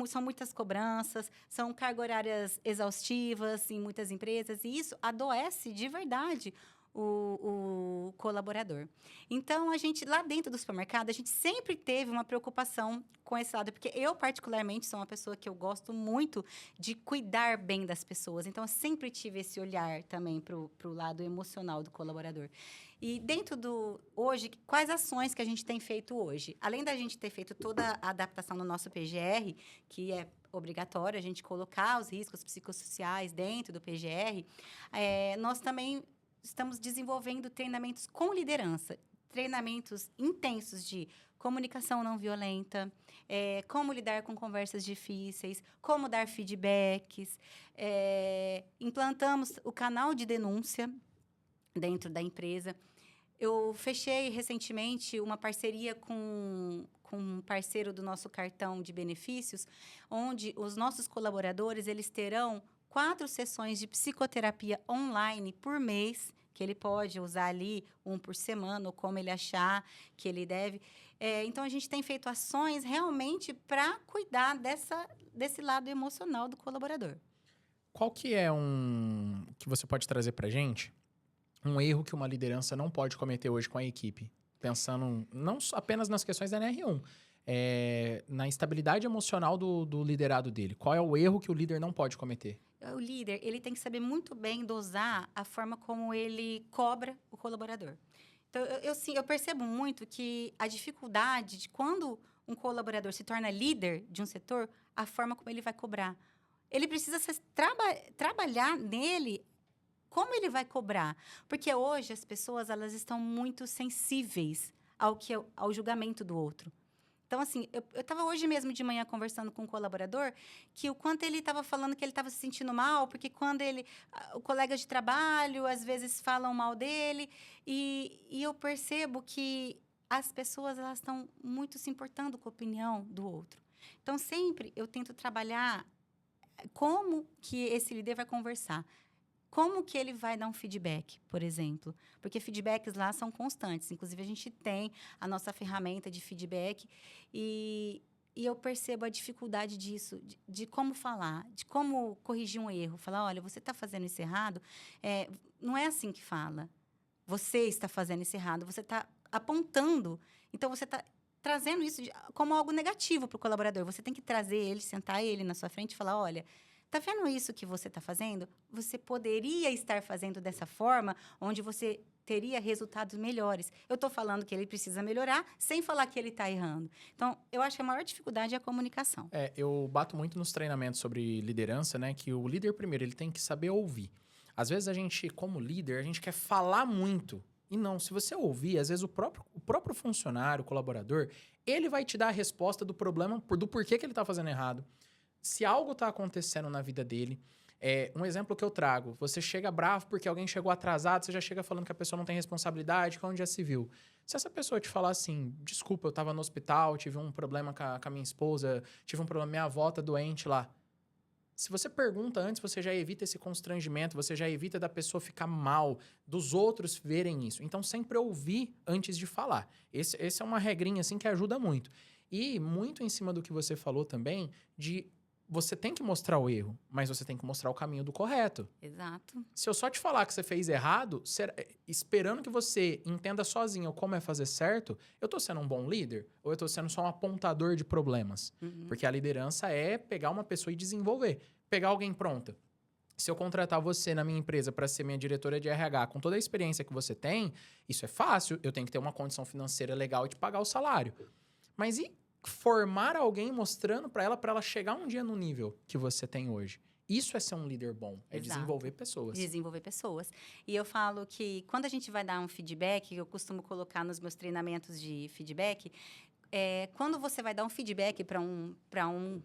São muitas cobranças, são cargas horárias exaustivas em muitas empresas, e isso adoece de verdade o colaborador. Então, lá dentro do supermercado, a gente sempre teve uma preocupação com esse lado, porque eu, particularmente, sou uma pessoa que eu gosto muito de cuidar bem das pessoas. Então, eu sempre tive esse olhar também para o lado emocional do colaborador. E hoje, quais ações que a gente tem feito hoje? Além da gente ter feito toda a adaptação no nosso PGR, que é obrigatório a gente colocar os riscos psicossociais dentro do PGR, nós também estamos desenvolvendo treinamentos com liderança, treinamentos intensos de comunicação não violenta, como lidar com conversas difíceis, como dar feedbacks. Implantamos o canal de denúncia dentro da empresa. Eu fechei recentemente uma parceria com um parceiro do nosso cartão de benefícios, onde os nossos colaboradores eles terão 4 sessões de psicoterapia online por mês, que ele pode usar ali 1 por semana, ou como ele achar que ele deve. Então, a gente tem feito ações realmente para cuidar desse lado emocional do colaborador. Qual que é que você pode trazer para a gente? Um erro que uma liderança não pode cometer hoje com a equipe? Pensando não apenas nas questões da NR1, na estabilidade emocional do liderado dele. Qual é o erro que o líder não pode cometer? O líder ele tem que saber muito bem dosar a forma como ele cobra o colaborador. Então, eu percebo muito que a dificuldade de quando um colaborador se torna líder de um setor, a forma como ele vai cobrar. Ele precisa trabalhar nele como ele vai cobrar? Porque hoje as pessoas elas estão muito sensíveis ao julgamento do outro. Então, assim, eu estava hoje mesmo de manhã conversando com um colaborador que o quanto ele estava falando que ele estava se sentindo mal, porque quando o colega de trabalho, às vezes, falam mal dele, e eu percebo que as pessoas elas estão muito se importando com a opinião do outro. Então, sempre eu tento trabalhar como que esse líder vai conversar. Como que ele vai dar um feedback, por exemplo? Porque feedbacks lá são constantes. Inclusive, a gente tem a nossa ferramenta de feedback e eu percebo a dificuldade disso, de como falar, de como corrigir um erro. Falar, olha, você está fazendo isso errado. Não é assim que fala. Você está fazendo isso errado. Você está apontando. Então, você está trazendo isso como algo negativo para o colaborador. Você tem que trazer ele, sentar ele na sua frente e falar, olha... Tá vendo isso que você está fazendo? Você poderia estar fazendo dessa forma, onde você teria resultados melhores. Eu estou falando que ele precisa melhorar, sem falar que ele está errando. Então, eu acho que a maior dificuldade é a comunicação. Eu bato muito nos treinamentos sobre liderança, né? Que o líder, primeiro, ele tem que saber ouvir. Às vezes, a gente, como líder, a gente quer falar muito. E não, se você ouvir, às vezes o próprio funcionário, o colaborador, ele vai te dar a resposta do problema, do porquê que ele está fazendo errado. Se algo está acontecendo na vida dele, um exemplo que eu trago, você chega bravo porque alguém chegou atrasado, você já chega falando que a pessoa não tem responsabilidade, que é onde já se viu. Se essa pessoa te falar assim, desculpa, eu estava no hospital, tive um problema com a minha esposa, tive um problema, minha avó tá doente lá. Se você pergunta antes, você já evita esse constrangimento, você já evita da pessoa ficar mal, dos outros verem isso. Então, sempre ouvir antes de falar. Esse é uma regrinha assim que ajuda muito. E muito em cima do que você falou também, de você tem que mostrar o erro, mas você tem que mostrar o caminho do correto. Exato. Se eu só te falar que você fez errado, esperando que você entenda sozinho como é fazer certo, eu tô sendo um bom líder? Ou eu tô sendo só um apontador de problemas? Uhum. Porque a liderança é pegar uma pessoa e desenvolver. Pegar alguém pronta. Se eu contratar você na minha empresa para ser minha diretora de RH, com toda a experiência que você tem, isso é fácil. Eu tenho que ter uma condição financeira legal e te pagar o salário. Mas e formar alguém mostrando para ela chegar um dia no nível que você tem hoje? Isso é ser um líder bom, é Exato. desenvolver pessoas. Desenvolver pessoas. E eu falo que quando a gente vai dar um feedback, eu costumo colocar nos meus treinamentos de feedback, quando você vai dar um feedback para um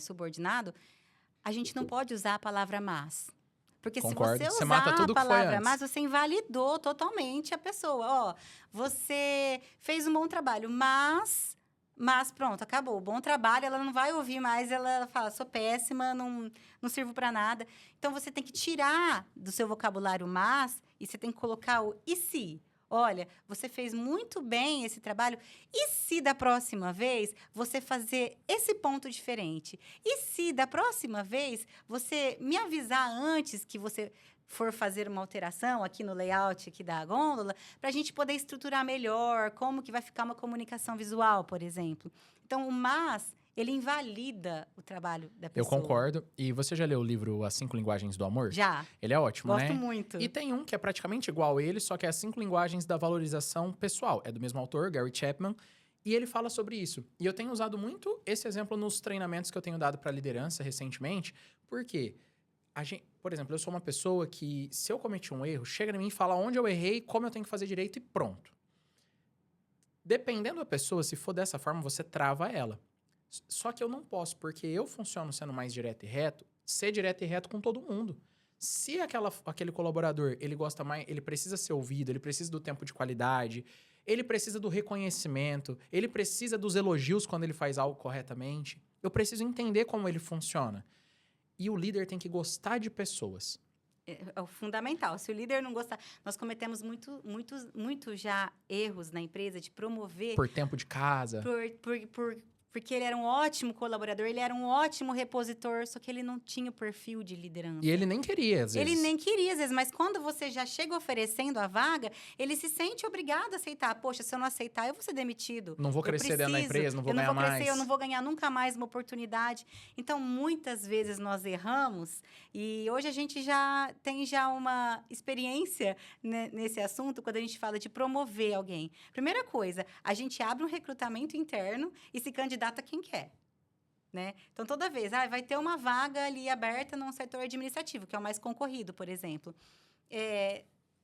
subordinado, a gente não pode usar a palavra mas. Porque Concordo. se você Você usar mata tudo a que foi palavra antes. mas, você invalidou totalmente a pessoa. Ó, você fez um bom trabalho, mas pronto, acabou. Bom trabalho, ela não vai ouvir mais, ela fala, sou péssima, não sirvo para nada. Então, você tem que tirar do seu vocabulário mas e você tem que colocar o e se? Olha, você fez muito bem esse trabalho. E se da próxima vez você fazer esse ponto diferente? E se da próxima vez você me avisar antes que você for fazer uma alteração aqui no layout aqui da gôndola, para a gente poder estruturar melhor, como que vai ficar uma comunicação visual, por exemplo. Então, o mas, ele invalida o trabalho da pessoa. Eu concordo. E você já leu o livro As 5 Linguagens do Amor? Já. Ele é ótimo, Gosto né? muito. E tem um que é praticamente igual a ele, só que é As 5 Linguagens da Valorização Pessoal. É do mesmo autor, Gary Chapman. E ele fala sobre isso. E eu tenho usado muito esse exemplo nos treinamentos que eu tenho dado para liderança recentemente, porque por exemplo, eu sou uma pessoa que, se eu cometi um erro, chega em mim e fala onde eu errei, como eu tenho que fazer direito e pronto. Dependendo da pessoa, se for dessa forma, você trava ela. Só que eu não posso, porque eu funciono sendo mais direto e reto, ser direto e reto com todo mundo. Se aquele colaborador, ele gosta mais, ele precisa ser ouvido, ele precisa do tempo de qualidade, ele precisa do reconhecimento, ele precisa dos elogios quando ele faz algo corretamente, eu preciso entender como ele funciona. E o líder tem que gostar de pessoas. É o fundamental. Se o líder não gostar... Nós cometemos muito já erros na empresa de promover... Por tempo de casa. Porque ele era um ótimo colaborador, ele era um ótimo repositor, só que ele não tinha o perfil de liderança. E ele nem queria, às vezes. Ele nem queria, às vezes, mas quando você já chega oferecendo a vaga, ele se sente obrigado a aceitar. Poxa, se eu não aceitar, eu vou ser demitido. Não vou crescer dentro da empresa, não vou ganhar mais. Eu não vou ganhar nunca mais uma oportunidade. Então, muitas vezes nós erramos e hoje a gente já tem uma experiência nesse assunto quando a gente fala de promover alguém. Primeira coisa, a gente abre um recrutamento interno e se candidata quem quer. Né? Então, toda vez, vai ter uma vaga ali aberta num setor administrativo, que é o mais concorrido, por exemplo.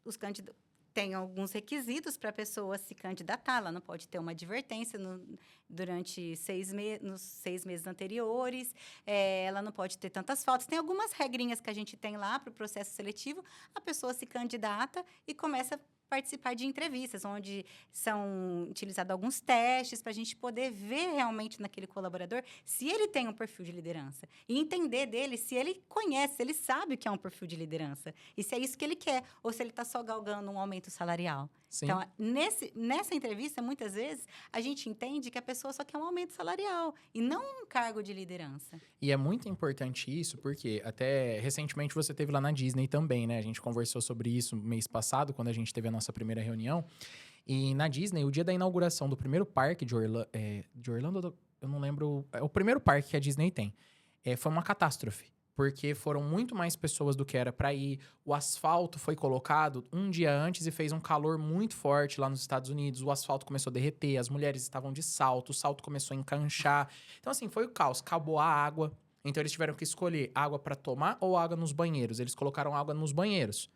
os candidatos tem alguns requisitos para a pessoa se candidatar. Ela não pode ter uma advertência durante nos 6 meses anteriores. Ela não pode ter tantas faltas. Tem algumas regrinhas que a gente tem lá para o processo seletivo. A pessoa se candidata e começa a participar de entrevistas, onde são utilizados alguns testes para a gente poder ver realmente naquele colaborador se ele tem um perfil de liderança. E entender dele se ele conhece, se ele sabe o que é um perfil de liderança. E se é isso que ele quer, ou se ele está só galgando um aumento salarial. Sim. Então, nessa entrevista, muitas vezes, a gente entende que a pessoa só quer um aumento salarial e não um cargo de liderança. E é muito importante isso, porque até recentemente você teve lá na Disney também, né? A gente conversou sobre isso mês passado, quando a gente teve a nossa primeira reunião. E na Disney, o dia da inauguração do primeiro parque de Orlando, eu não lembro... É o primeiro parque que a Disney tem. Foi uma catástrofe. Porque foram muito mais pessoas do que era para ir. O asfalto foi colocado um dia antes e fez um calor muito forte lá nos Estados Unidos. O asfalto começou a derreter, as mulheres estavam de salto, o salto começou a encanchar. Então, assim, foi o caos. Acabou a água. Então, eles tiveram que escolher água para tomar ou água nos banheiros. Eles colocaram água nos banheiros.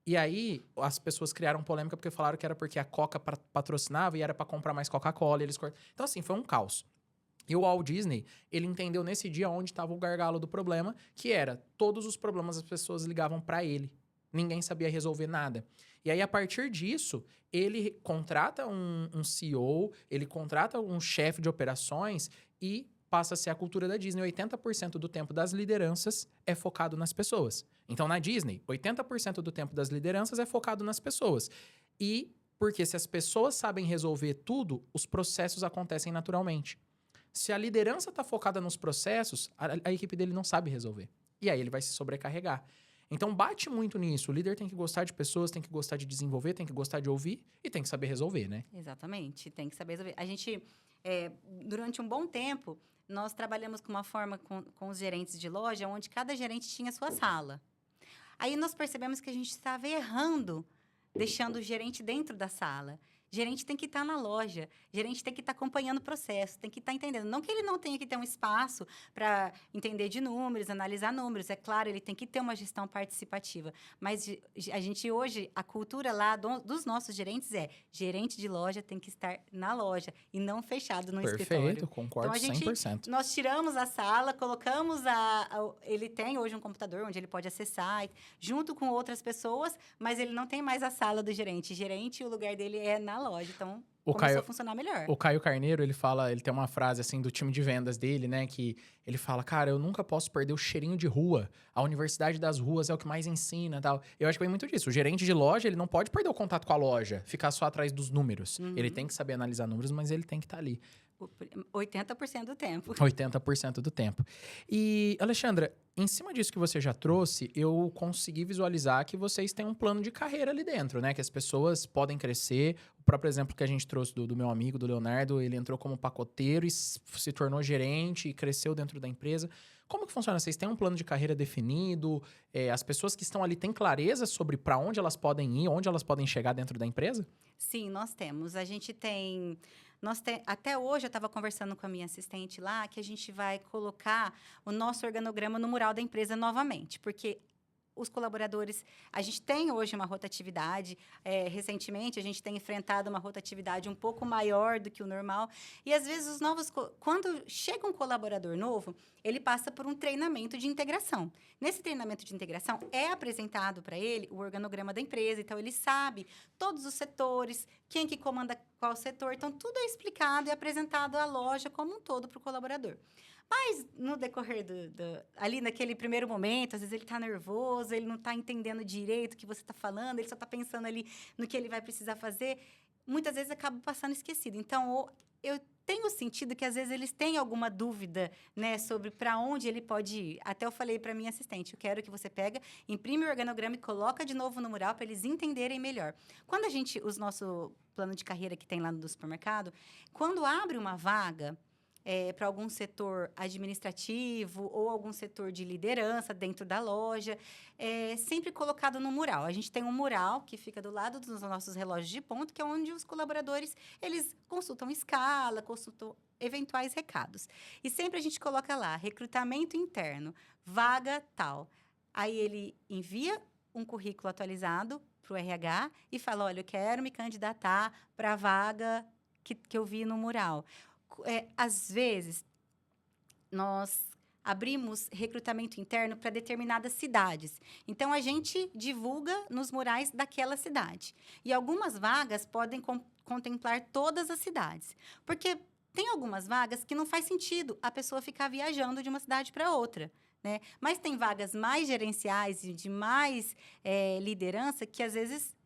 E aí, as pessoas criaram polêmica porque falaram que era porque a Coca patrocinava e era para comprar mais Coca-Cola. Então, assim, foi um caos. E o Walt Disney, ele entendeu nesse dia onde estava o gargalo do problema, que era todos os problemas as pessoas ligavam para ele. Ninguém sabia resolver nada. E aí, a partir disso, ele contrata um CEO, ele contrata um chefe de operações e passa a ser a cultura da Disney. 80% do tempo das lideranças é focado nas pessoas. Então, na Disney, 80% do tempo das lideranças é focado nas pessoas. E porque se as pessoas sabem resolver tudo, os processos acontecem naturalmente. Se a liderança está focada nos processos, a equipe dele não sabe resolver. E aí ele vai se sobrecarregar. Então bate muito nisso. O líder tem que gostar de pessoas, tem que gostar de desenvolver, tem que gostar de ouvir e tem que saber resolver, né? Exatamente, tem que saber resolver. A gente, durante um bom tempo, nós trabalhamos com uma forma com os gerentes de loja, onde cada gerente tinha sua sala. Aí nós percebemos que a gente estava errando, deixando o gerente dentro da sala. Gerente tem que estar na loja, gerente tem que estar acompanhando o processo, tem que estar entendendo. Não que ele não tenha que ter um espaço para entender de números, analisar números. É claro, ele tem que ter uma gestão participativa. Mas a gente hoje, a cultura lá dos nossos gerentes gerente de loja tem que estar na loja e não fechado no escritório. Perfeito, concordo então, 100%. Nós tiramos a sala, colocamos ele tem hoje um computador onde ele pode acessar junto com outras pessoas, mas ele não tem mais a sala do gerente. Gerente, o lugar dele é na loja, então começou a funcionar melhor. O Caio Carneiro, ele tem uma frase assim do time de vendas dele, né, que ele fala, cara, eu nunca posso perder o cheirinho de rua, a universidade das ruas é o que mais ensina, tal. Eu acho que vem muito disso, o gerente de loja, ele não pode perder o contato com a loja, ficar só atrás dos números. Ele tem que saber analisar números, mas ele tem que estar ali. 80% do tempo. 80% do tempo. E, Alexandra, em cima disso que você já trouxe, eu consegui visualizar que vocês têm um plano de carreira ali dentro, né? Que as pessoas podem crescer. O próprio exemplo que a gente trouxe do meu amigo, do Leonardo, ele entrou como pacoteiro e se tornou gerente e cresceu dentro da empresa. Como que funciona? Vocês têm um plano de carreira definido? As pessoas que estão ali têm clareza sobre para onde elas podem ir, onde elas podem chegar dentro da empresa? Sim, nós temos. A gente tem... Até hoje, eu estava conversando com a minha assistente lá, que a gente vai colocar o nosso organograma no mural da empresa novamente, porque os colaboradores... A gente tem hoje uma rotatividade. Recentemente, a gente tem enfrentado uma rotatividade um pouco maior do que o normal. E, às vezes, quando chega um colaborador novo, ele passa por um treinamento de integração. Nesse treinamento de integração, é apresentado para ele o organograma da empresa. Então, ele sabe todos os setores, quem que comanda qual setor. Então, tudo é explicado e apresentado à loja como um todo para o colaborador. Mas, no decorrer ali naquele primeiro momento, às vezes ele está nervoso, ele não está entendendo direito o que você está falando, ele só está pensando ali no que ele vai precisar fazer. Muitas vezes acaba passando esquecido. Então, eu tenho sentido que, às vezes, eles têm alguma dúvida, né, sobre para onde ele pode ir. Até eu falei para minha assistente, eu quero que você imprime o organograma e coloca de novo no mural para eles entenderem melhor. Quando os nosso plano de carreira que tem lá no supermercado, quando abre uma vaga... para algum setor administrativo ou algum setor de liderança dentro da loja, sempre colocado no mural. A gente tem um mural que fica do lado dos nossos relógios de ponto, que é onde os colaboradores eles consultam escala, consultam eventuais recados. E sempre a gente coloca lá, recrutamento interno, vaga tal. Aí ele envia um currículo atualizado para o RH e fala, olha, eu quero me candidatar para a vaga que eu vi no mural. Às vezes, nós abrimos recrutamento interno para determinadas cidades. Então, a gente divulga nos murais daquela cidade. E algumas vagas podem contemplar todas as cidades. Porque tem algumas vagas que não faz sentido a pessoa ficar viajando de uma cidade para outra. Né? Mas tem vagas mais gerenciais e de mais liderança que, às vezes,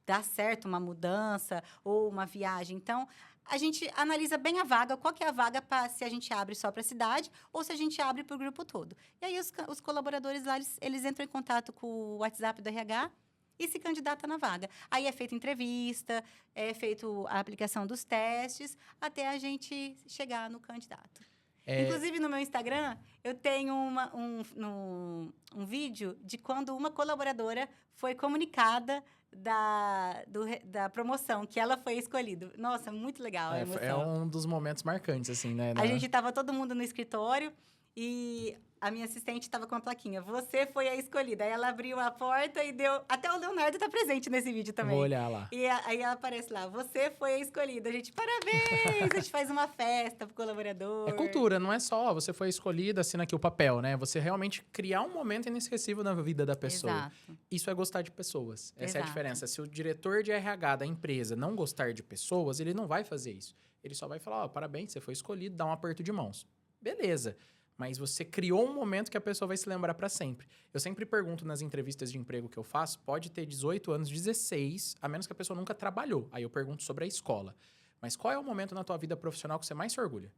dá certo uma mudança ou uma viagem. Então, a gente analisa bem a vaga, qual que é a vaga se a gente abre só para a cidade ou se a gente abre para o grupo todo. E aí, os colaboradores lá, eles entram em contato com o WhatsApp do RH e se candidatam na vaga. Aí é feita entrevista, é feito a aplicação dos testes, até a gente chegar no candidato. Inclusive, no meu Instagram, eu tenho um vídeo de quando uma colaboradora foi comunicada da promoção, que ela foi escolhida. Nossa, muito legal a emoção. É um dos momentos marcantes, assim, né? A gente estava todo mundo no escritório e a minha assistente estava com uma plaquinha. Você foi a escolhida. Aí ela abriu a porta e deu... Até o Leonardo tá presente nesse vídeo também. Vou olhar lá. E aí ela aparece lá. Você foi a escolhida. A gente, parabéns! A gente faz uma festa pro colaborador. É cultura, não é só você foi escolhida, assina aqui o papel, né? Você realmente criar um momento inesquecível na vida da pessoa. Exato. Isso é gostar de pessoas. Essa é a Exato. diferença. Se o diretor de RH da empresa não gostar de pessoas, ele não vai fazer isso. Ele só vai falar, parabéns, você foi escolhido, dá um aperto de mãos. Beleza. Mas você criou um momento que a pessoa vai se lembrar para sempre. Eu sempre pergunto nas entrevistas de emprego que eu faço, pode ter 18 anos, 16, a menos que a pessoa nunca trabalhou. Aí eu pergunto sobre a escola. Mas qual é o momento na tua vida profissional que você mais se orgulha?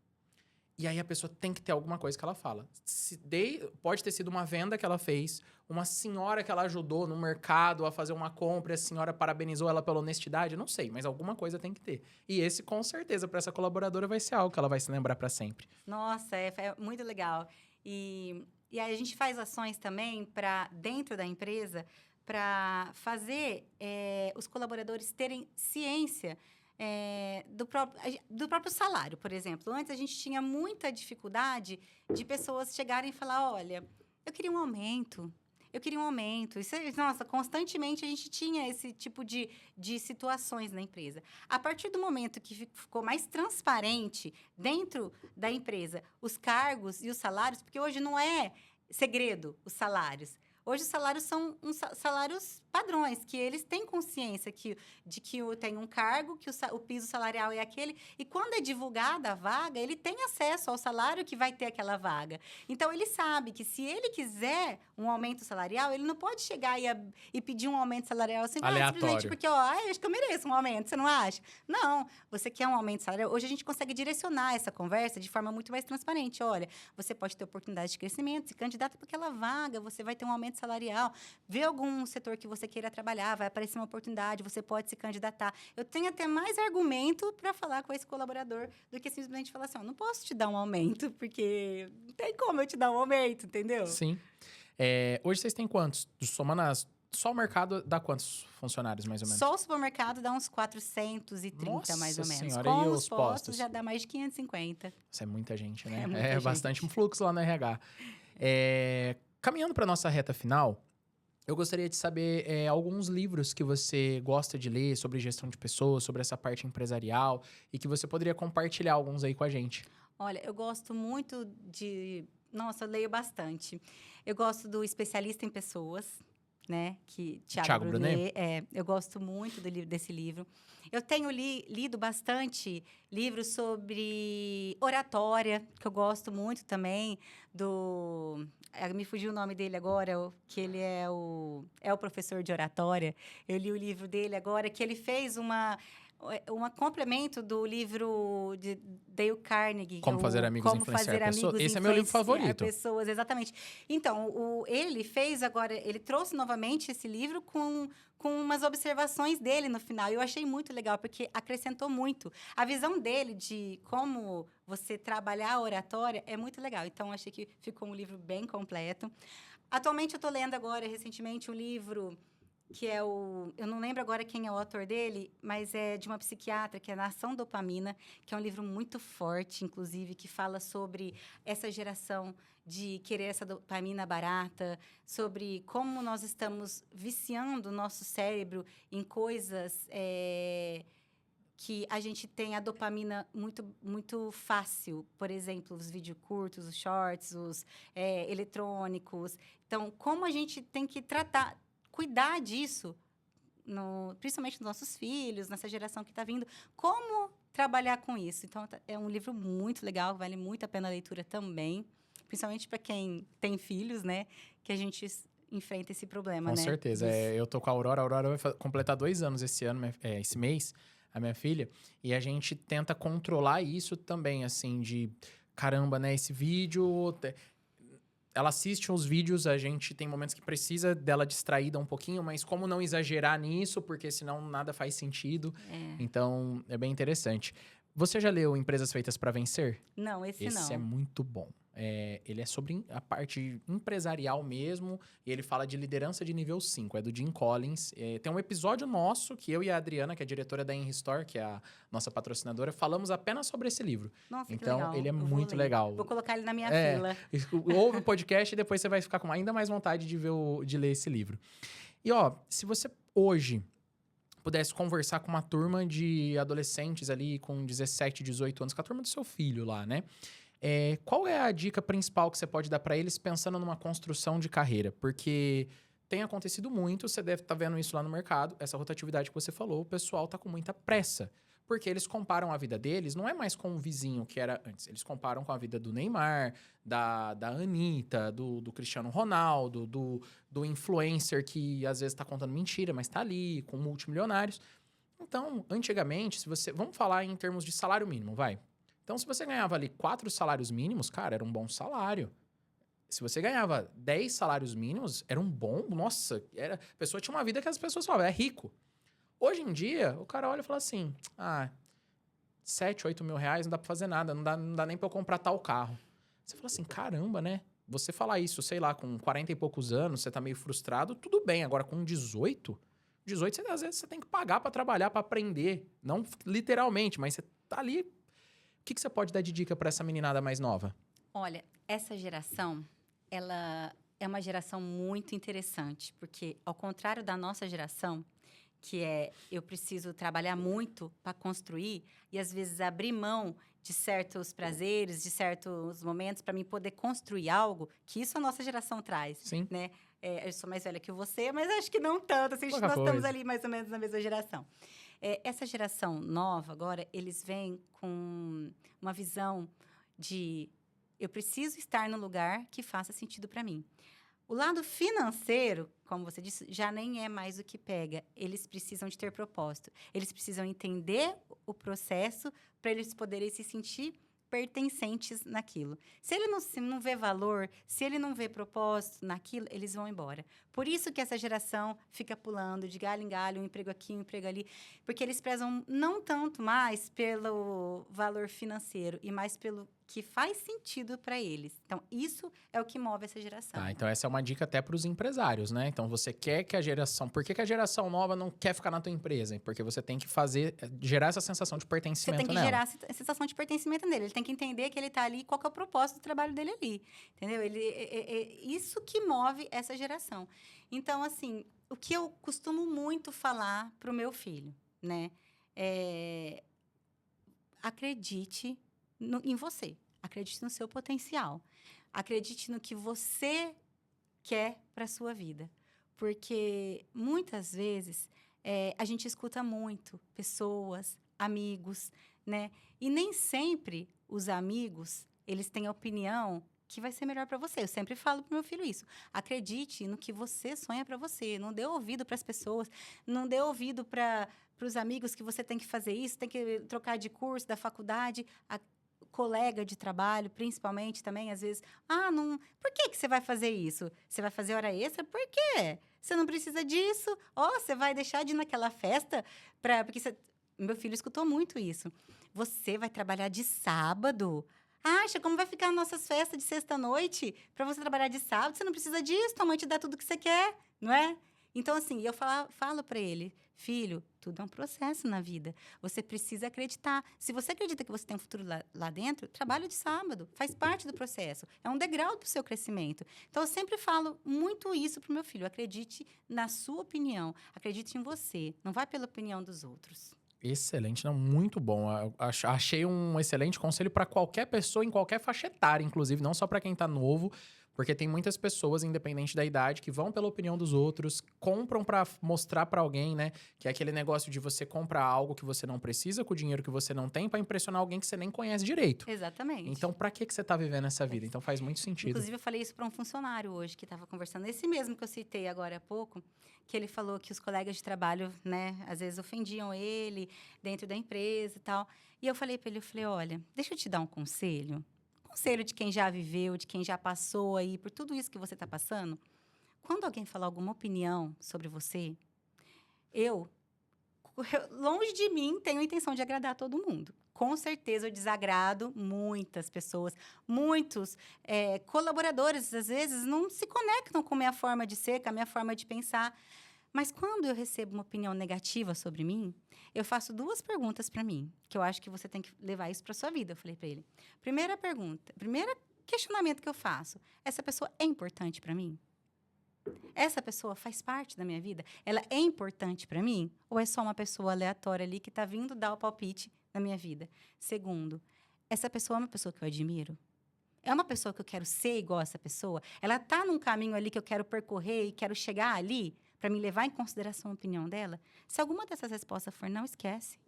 E aí a pessoa tem que ter alguma coisa que ela fala. Pode ter sido uma venda que ela fez, uma senhora que ela ajudou no mercado a fazer uma compra, e a senhora parabenizou ela pela honestidade, não sei, mas alguma coisa tem que ter. E esse, com certeza, para essa colaboradora vai ser algo que ela vai se lembrar para sempre. Nossa, é muito legal. E aí a gente faz ações também para dentro da empresa para fazer os colaboradores terem ciência do próprio salário, por exemplo. Antes, a gente tinha muita dificuldade de pessoas chegarem e falar, olha, eu queria um aumento. Nossa, constantemente a gente tinha esse tipo de situações na empresa. A partir do momento que ficou mais transparente dentro da empresa os cargos e os salários, porque hoje não é segredo os salários. Hoje, os salários são salários padrões, que eles têm consciência de que tem um cargo, que o piso salarial é aquele. E quando é divulgada a vaga, ele tem acesso ao salário que vai ter aquela vaga. Então, ele sabe que se ele quiser um aumento salarial, ele não pode chegar e pedir um aumento salarial assim, simplesmente porque, acho que eu mereço um aumento, você não acha? Não, você quer um aumento salarial. Hoje, a gente consegue direcionar essa conversa de forma muito mais transparente. Olha, você pode ter oportunidade de crescimento, se candidata para aquela vaga, você vai ter um aumento salarial, vê algum setor que você queira trabalhar, vai aparecer uma oportunidade, você pode se candidatar. Eu tenho até mais argumento para falar com esse colaborador do que simplesmente falar assim, não posso te dar um aumento, porque não tem como eu te dar um aumento, entendeu? Sim. Hoje vocês têm quantos? Somando só o mercado dá quantos funcionários, mais ou menos? Só o supermercado dá uns 430, Nossa mais ou menos. Senhora, Com e os os postos já dá mais de 550. Isso é muita gente, né? É muita gente. Bastante um fluxo lá no RH. Caminhando para nossa reta final, eu gostaria de saber alguns livros que você gosta de ler sobre gestão de pessoas, sobre essa parte empresarial, e que você poderia compartilhar alguns aí com a gente. Olha, eu gosto muito Nossa, eu leio bastante. Eu gosto do Especialista em Pessoas, né? Que Thiago Brunet. Eu gosto muito desse livro. Eu tenho lido bastante livros sobre oratória, que eu gosto muito também, me fugiu o nome dele agora, que ele é o professor de oratória. Eu li o livro dele agora, que ele fez um complemento do livro de Dale Carnegie. Como fazer amigos e influenciar pessoas. Esse é meu livro favorito. Pessoas, exatamente. Então, ele fez agora, ele trouxe novamente esse livro com umas observações dele no final. Eu achei muito legal, porque acrescentou muito. A visão dele de como você trabalhar a oratória é muito legal. Então, achei que ficou um livro bem completo. Atualmente, eu estou lendo agora, recentemente, um livro que é o... Eu não lembro agora quem é o autor dele, mas é de uma psiquiatra, que é Nação Dopamina, que é um livro muito forte, inclusive, que fala sobre essa geração de querer essa dopamina barata, sobre como nós estamos viciando o nosso cérebro em coisas que a gente tem a dopamina muito, muito fácil. Por exemplo, os vídeos curtos, os shorts, os eletrônicos. Então, como a gente tem que cuidar disso, principalmente nos nossos filhos, nessa geração que está vindo, como trabalhar com isso. Então, é um livro muito legal, vale muito a pena a leitura também, principalmente para quem tem filhos, né? Que a gente enfrenta esse problema, Com né? certeza. Eu tô com a Aurora vai completar 2 anos esse ano, esse mês, a minha filha, e a gente tenta controlar isso também, assim, de caramba, né? Esse vídeo. Ela assiste uns vídeos, a gente tem momentos que precisa dela distraída um pouquinho, mas como não exagerar nisso, porque senão nada faz sentido. Então, é bem interessante. Você já leu Empresas Feitas para Vencer? Não, esse não. Esse é muito bom. Ele é sobre a parte empresarial mesmo, e ele fala de liderança de nível 5, é do Jim Collins. Tem um episódio nosso, que eu e a Adriana, que é a diretora da Henry Store, que é a nossa patrocinadora, falamos apenas sobre esse livro. Nossa, então, que legal. ele é muito legal. Vou colocar ele na minha fila. Ouve o podcast e depois você vai ficar com ainda mais vontade de ler esse livro. E, se você hoje pudesse conversar com uma turma de adolescentes ali com 17, 18 anos, com a turma do seu filho lá, né? Qual é a dica principal que você pode dar para eles pensando numa construção de carreira? Porque tem acontecido muito, você deve estar vendo isso lá no mercado, essa rotatividade que você falou, o pessoal tá com muita pressa. Porque eles comparam a vida deles, não é mais com o vizinho que era antes. Eles comparam com a vida do Neymar, da Anitta, do Cristiano Ronaldo, do influencer que às vezes está contando mentira, mas está ali, com multimilionários. Então, antigamente, vamos falar em termos de salário mínimo, vai. Então, se você ganhava ali 4 salários mínimos, cara, era um bom salário. Se você ganhava 10 salários mínimos, era um bom... Nossa, a pessoa tinha uma vida que as pessoas falavam, é rico. Hoje em dia, o cara olha e fala assim, 7, 8 mil reais não dá pra fazer nada, não dá nem pra eu comprar tal carro. Você fala assim, caramba, né? Você falar isso, sei lá, com 40 e poucos anos, você tá meio frustrado, tudo bem. Agora, com 18, às vezes você tem que pagar pra trabalhar, pra aprender. Não literalmente, mas você tá ali... O que você pode dar de dica para essa meninada mais nova? Olha, essa geração, ela é uma geração muito interessante, porque ao contrário da nossa geração, que eu preciso trabalhar muito para construir e às vezes abrir mão de certos prazeres, de certos momentos para mim poder construir algo, que isso a nossa geração traz. Sim. Né? Eu sou mais velha que você, mas acho que não tanto, assim, nós estamos ali mais ou menos na mesma geração. Essa geração nova, agora, eles vêm com uma visão de eu preciso estar no lugar que faça sentido para mim. O lado financeiro, como você disse, já nem é mais o que pega. Eles precisam de ter propósito. Eles precisam entender o processo para eles poderem se sentir pertencentes naquilo. Se ele não vê valor, se ele não vê propósito naquilo, eles vão embora. Por isso que essa geração fica pulando de galho em galho, um emprego aqui, um emprego ali, porque eles prezam não tanto mais pelo valor financeiro e mais pelo que faz sentido para eles. Então, isso é o que move essa geração. Então essa é uma dica até para os empresários, né? Então, você quer que a geração... Por que a geração nova não quer ficar na tua empresa? Porque você tem que gerar essa sensação de pertencimento nela. Você tem que gerar a sensação de pertencimento nele. Ele tem que entender que ele está ali, qual que é o propósito do trabalho dele ali. Entendeu? Isso que move essa geração. Então, assim, o que eu costumo muito falar para o meu filho, né? Acredite em você. Acredite no seu potencial. Acredite no que você quer para a sua vida. Porque, muitas vezes, a gente escuta muito pessoas, amigos, né? E nem sempre os amigos, eles têm a opinião que vai ser melhor para você. Eu sempre falo para o meu filho isso. Acredite no que você sonha para você. Não dê ouvido para as pessoas. Não dê ouvido para os amigos que você tem que fazer isso, tem que trocar de curso, da faculdade. Colega de trabalho, principalmente também, às vezes, não, por que você vai fazer isso? Você vai fazer hora extra? Por quê? Você não precisa disso? Você vai deixar de ir naquela festa? Porque meu filho escutou muito isso. Você vai trabalhar de sábado? Acha como vai ficar as nossas festas de sexta-noite para você trabalhar de sábado? Você não precisa disso, tua mãe te dá tudo que você quer, não é? Então, assim, eu falo para ele, filho, tudo é um processo na vida. Você precisa acreditar. Se você acredita que você tem um futuro lá dentro, trabalho de sábado, faz parte do processo. É um degrau para o seu crescimento. Então, eu sempre falo muito isso para o meu filho. Acredite na sua opinião. Acredite em você. Não vai pela opinião dos outros. Excelente, não, muito bom. Achei um excelente conselho para qualquer pessoa em qualquer faixa etária, inclusive, não só para quem tá novo, porque tem muitas pessoas, independente da idade, que vão pela opinião dos outros, compram para mostrar para alguém, né? Que é aquele negócio de você comprar algo que você não precisa com o dinheiro que você não tem para impressionar alguém que você nem conhece direito. Exatamente. Então, para que você tá vivendo essa vida? Então, faz muito sentido. Inclusive, eu falei isso para um funcionário hoje que estava conversando, esse mesmo que eu citei agora há pouco, que ele falou que os colegas de trabalho, né, às vezes ofendiam ele dentro da empresa e tal. E eu falei para ele, olha, deixa eu te dar um conselho. Conselho de quem já viveu, de quem já passou aí por tudo isso que você está passando. Quando alguém falar alguma opinião sobre você, eu, longe de mim, tenho a intenção de agradar todo mundo. Com certeza eu desagrado muitas pessoas, muitos colaboradores, às vezes, não se conectam com a minha forma de ser, com a minha forma de pensar. Mas quando eu recebo uma opinião negativa sobre mim, eu faço 2 perguntas para mim, que eu acho que você tem que levar isso para sua vida. Eu falei para ele. Primeira pergunta, primeiro questionamento que eu faço: essa pessoa é importante para mim? Essa pessoa faz parte da minha vida? Ela é importante para mim? Ou é só uma pessoa aleatória ali que está vindo dar o palpite na minha vida? Segundo, essa pessoa é uma pessoa que eu admiro? É uma pessoa que eu quero ser igual a essa pessoa? Ela está num caminho ali que eu quero percorrer e quero chegar ali para me levar em consideração a opinião dela? Se alguma dessas respostas for não, esquece.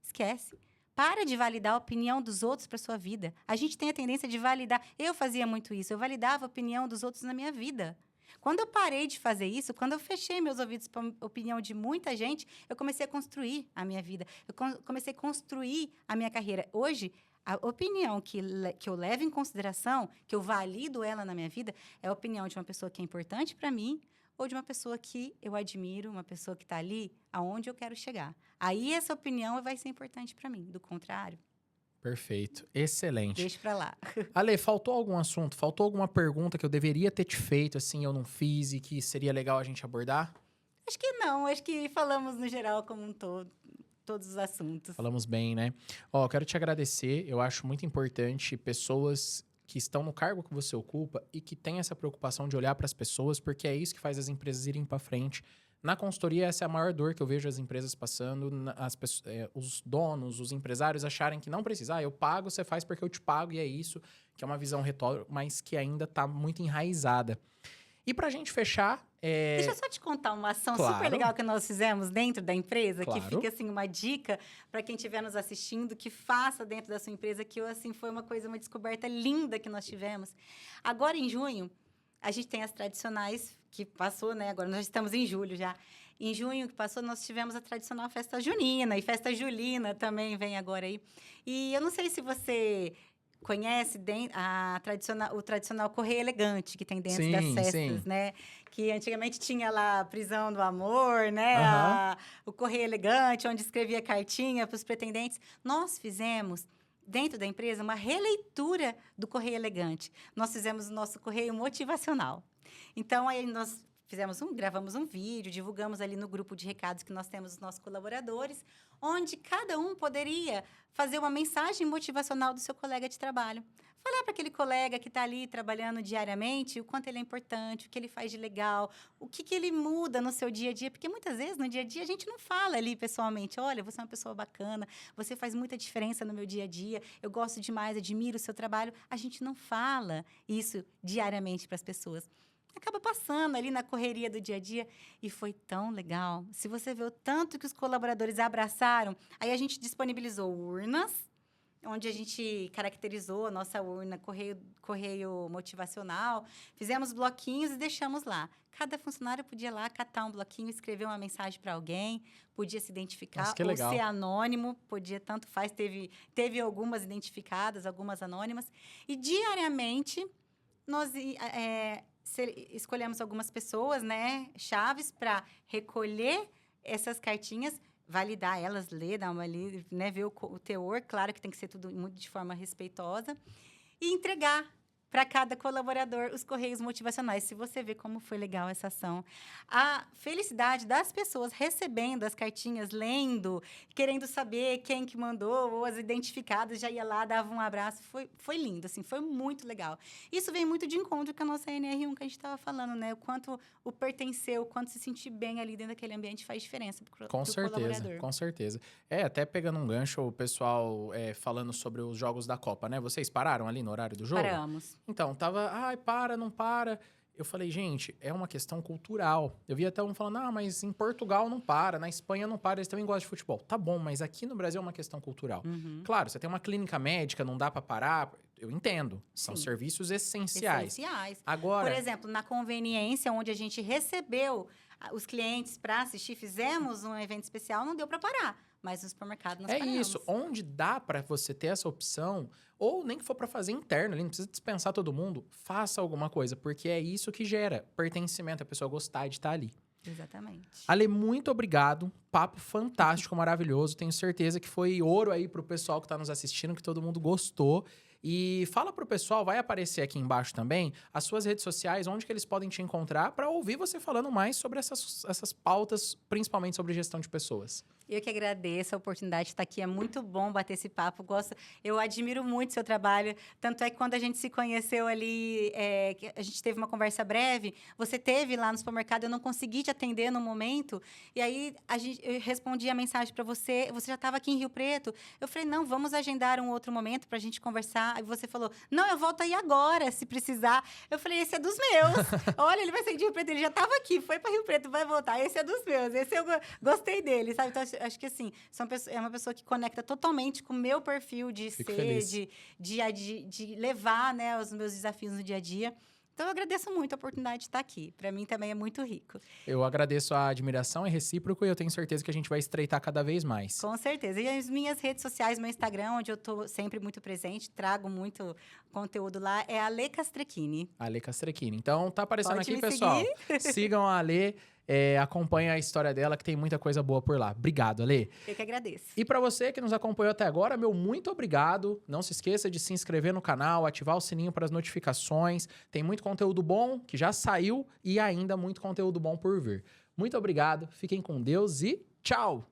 Esquece. Para de validar a opinião dos outros para sua vida. A gente tem a tendência de validar. Eu fazia muito isso. Eu validava a opinião dos outros na minha vida. Quando eu parei de fazer isso, quando eu fechei meus ouvidos para a opinião de muita gente, eu comecei a construir a minha vida. Eu comecei a construir a minha carreira. Hoje, a opinião que eu levo em consideração, que eu valido ela na minha vida, é a opinião de uma pessoa que é importante para mim ou de uma pessoa que eu admiro, uma pessoa que está ali aonde eu quero chegar. Aí essa opinião vai ser importante para mim. Do contrário, Perfeito, excelente. deixa para lá. Ale, faltou algum assunto? Faltou alguma pergunta que eu deveria ter te feito, assim, eu não fiz e que seria legal a gente abordar? Acho que não. Acho que falamos no geral como um todo, todos os assuntos. Falamos bem, né? Ó, eu quero te agradecer. Eu acho muito importante pessoas que estão no cargo que você ocupa e que têm essa preocupação de olhar para as pessoas, porque é isso que faz as empresas irem para frente. Na consultoria, essa é a maior dor que eu vejo as empresas passando, os donos, os empresários acharem que não precisa. Eu pago, você faz porque eu te pago, e é isso, que é uma visão retórica, mas que ainda está muito enraizada. E pra gente fechar... Deixa eu só te contar uma ação Claro. super legal que nós fizemos dentro da empresa, Claro. que fica assim uma dica para quem estiver nos assistindo, que faça dentro da sua empresa, que assim foi uma descoberta linda que nós tivemos. Agora em junho, a gente tem as tradicionais que passou, né? Agora nós estamos em julho já. Em junho que passou, nós tivemos a tradicional festa junina, e festa julina também vem agora aí. E eu não sei se você conhece o tradicional correio elegante que tem dentro Sim, das festas, sim. né? Que antigamente tinha lá a prisão do amor, né? Aham. O correio elegante, onde escrevia cartinha para os pretendentes. Nós fizemos, dentro da empresa, uma releitura do correio elegante. Nós fizemos o nosso correio motivacional. Então, aí nós gravamos um vídeo, divulgamos ali no grupo de recados que nós temos os nossos colaboradores, onde cada um poderia fazer uma mensagem motivacional do seu colega de trabalho. Falar para aquele colega que está ali trabalhando diariamente o quanto ele é importante, o que ele faz de legal, o que ele muda no seu dia a dia, porque muitas vezes no dia a dia a gente não fala ali pessoalmente, olha, você é uma pessoa bacana, você faz muita diferença no meu dia a dia, eu gosto demais, admiro o seu trabalho. A gente não fala isso diariamente para as pessoas. Acaba passando ali na correria do dia a dia e foi tão legal. Se você vê o tanto que os colaboradores abraçaram, aí a gente disponibilizou urnas, onde a gente caracterizou a nossa urna, correio motivacional, fizemos bloquinhos e deixamos lá. Cada funcionário podia lá catar um bloquinho, escrever uma mensagem para alguém, podia se identificar. Nossa, que ou legal. ser anônimo, podia, tanto faz, teve algumas identificadas, algumas anônimas. E diariamente, nós escolhemos algumas pessoas, né, chaves, para recolher essas cartinhas, validar elas, ler, dar uma lida, né, ver o teor. Claro que tem que ser tudo muito de forma respeitosa. E entregar para cada colaborador os correios motivacionais. Se você vê como foi legal essa ação, a felicidade das pessoas recebendo as cartinhas, lendo, querendo saber quem que mandou, ou as identificadas, já ia lá, dava um abraço, foi lindo, assim, foi muito legal. Isso vem muito de encontro com a nossa NR1 que a gente estava falando, né? O quanto o pertencer, o quanto se sentir bem ali dentro daquele ambiente faz diferença pro colaborador. Com certeza. Até pegando um gancho, o pessoal falando sobre os jogos da Copa, né? Vocês pararam ali no horário do jogo? Paramos. Então, tava, para, não para. Eu falei, gente, é uma questão cultural. Eu vi até um falando, mas em Portugal não para, na Espanha não para, eles também gostam de futebol. Tá bom, mas aqui no Brasil é uma questão cultural. Claro, você tem uma clínica médica, não dá pra parar, eu entendo. São serviços essenciais. Agora, por exemplo, na conveniência, onde a gente recebeu os clientes para assistir, fizemos um evento especial, não deu para parar. Mas no supermercado nós paramos. É isso. Onde dá para você ter essa opção, ou nem que for para fazer interno ali, não precisa dispensar todo mundo, faça alguma coisa, porque é isso que gera pertencimento, a pessoa gostar de estar ali. Exatamente. Ale, muito obrigado. Papo fantástico, maravilhoso. Tenho certeza que foi ouro aí pro pessoal que tá nos assistindo, que todo mundo gostou. E fala pro pessoal, vai aparecer aqui embaixo também, as suas redes sociais, onde que eles podem te encontrar para ouvir você falando mais sobre essas pautas, principalmente sobre gestão de pessoas. Eu que agradeço a oportunidade de estar aqui. É muito bom bater esse papo. Eu admiro muito o seu trabalho. Tanto é que quando a gente se conheceu ali, a gente teve uma conversa breve, você teve lá no supermercado, eu não consegui te atender no momento. E aí, eu respondi a mensagem para você. Você já estava aqui em Rio Preto. Eu falei, não, vamos agendar um outro momento para a gente conversar. Aí você falou, não, eu volto aí agora, se precisar. Eu falei, esse é dos meus. Olha, ele vai sair de Rio Preto. Ele já estava aqui, foi para Rio Preto, vai voltar. Esse é dos meus. Esse eu gostei dele, sabe? Então, acho que assim, é uma pessoa que conecta totalmente com o meu perfil de de levar, né, os meus desafios no dia a dia. Então, eu agradeço muito a oportunidade de estar aqui. Para mim, também é muito rico. Eu agradeço a admiração, é recíproco e eu tenho certeza que a gente vai estreitar cada vez mais. Com certeza. E as minhas redes sociais, meu Instagram, onde eu estou sempre muito presente, trago muito conteúdo lá, é Ale Castrecchini. Ale Castrecchini. Então, tá aparecendo Pode aqui, me pessoal. seguir. Sigam a Ale. Acompanha a história dela, que tem muita coisa boa por lá. Obrigado, Ale. Eu que agradeço. E para você que nos acompanhou até agora, meu muito obrigado. Não se esqueça de se inscrever no canal, ativar o sininho para as notificações. Tem muito conteúdo bom que já saiu e ainda muito conteúdo bom por vir. Muito obrigado, fiquem com Deus e tchau!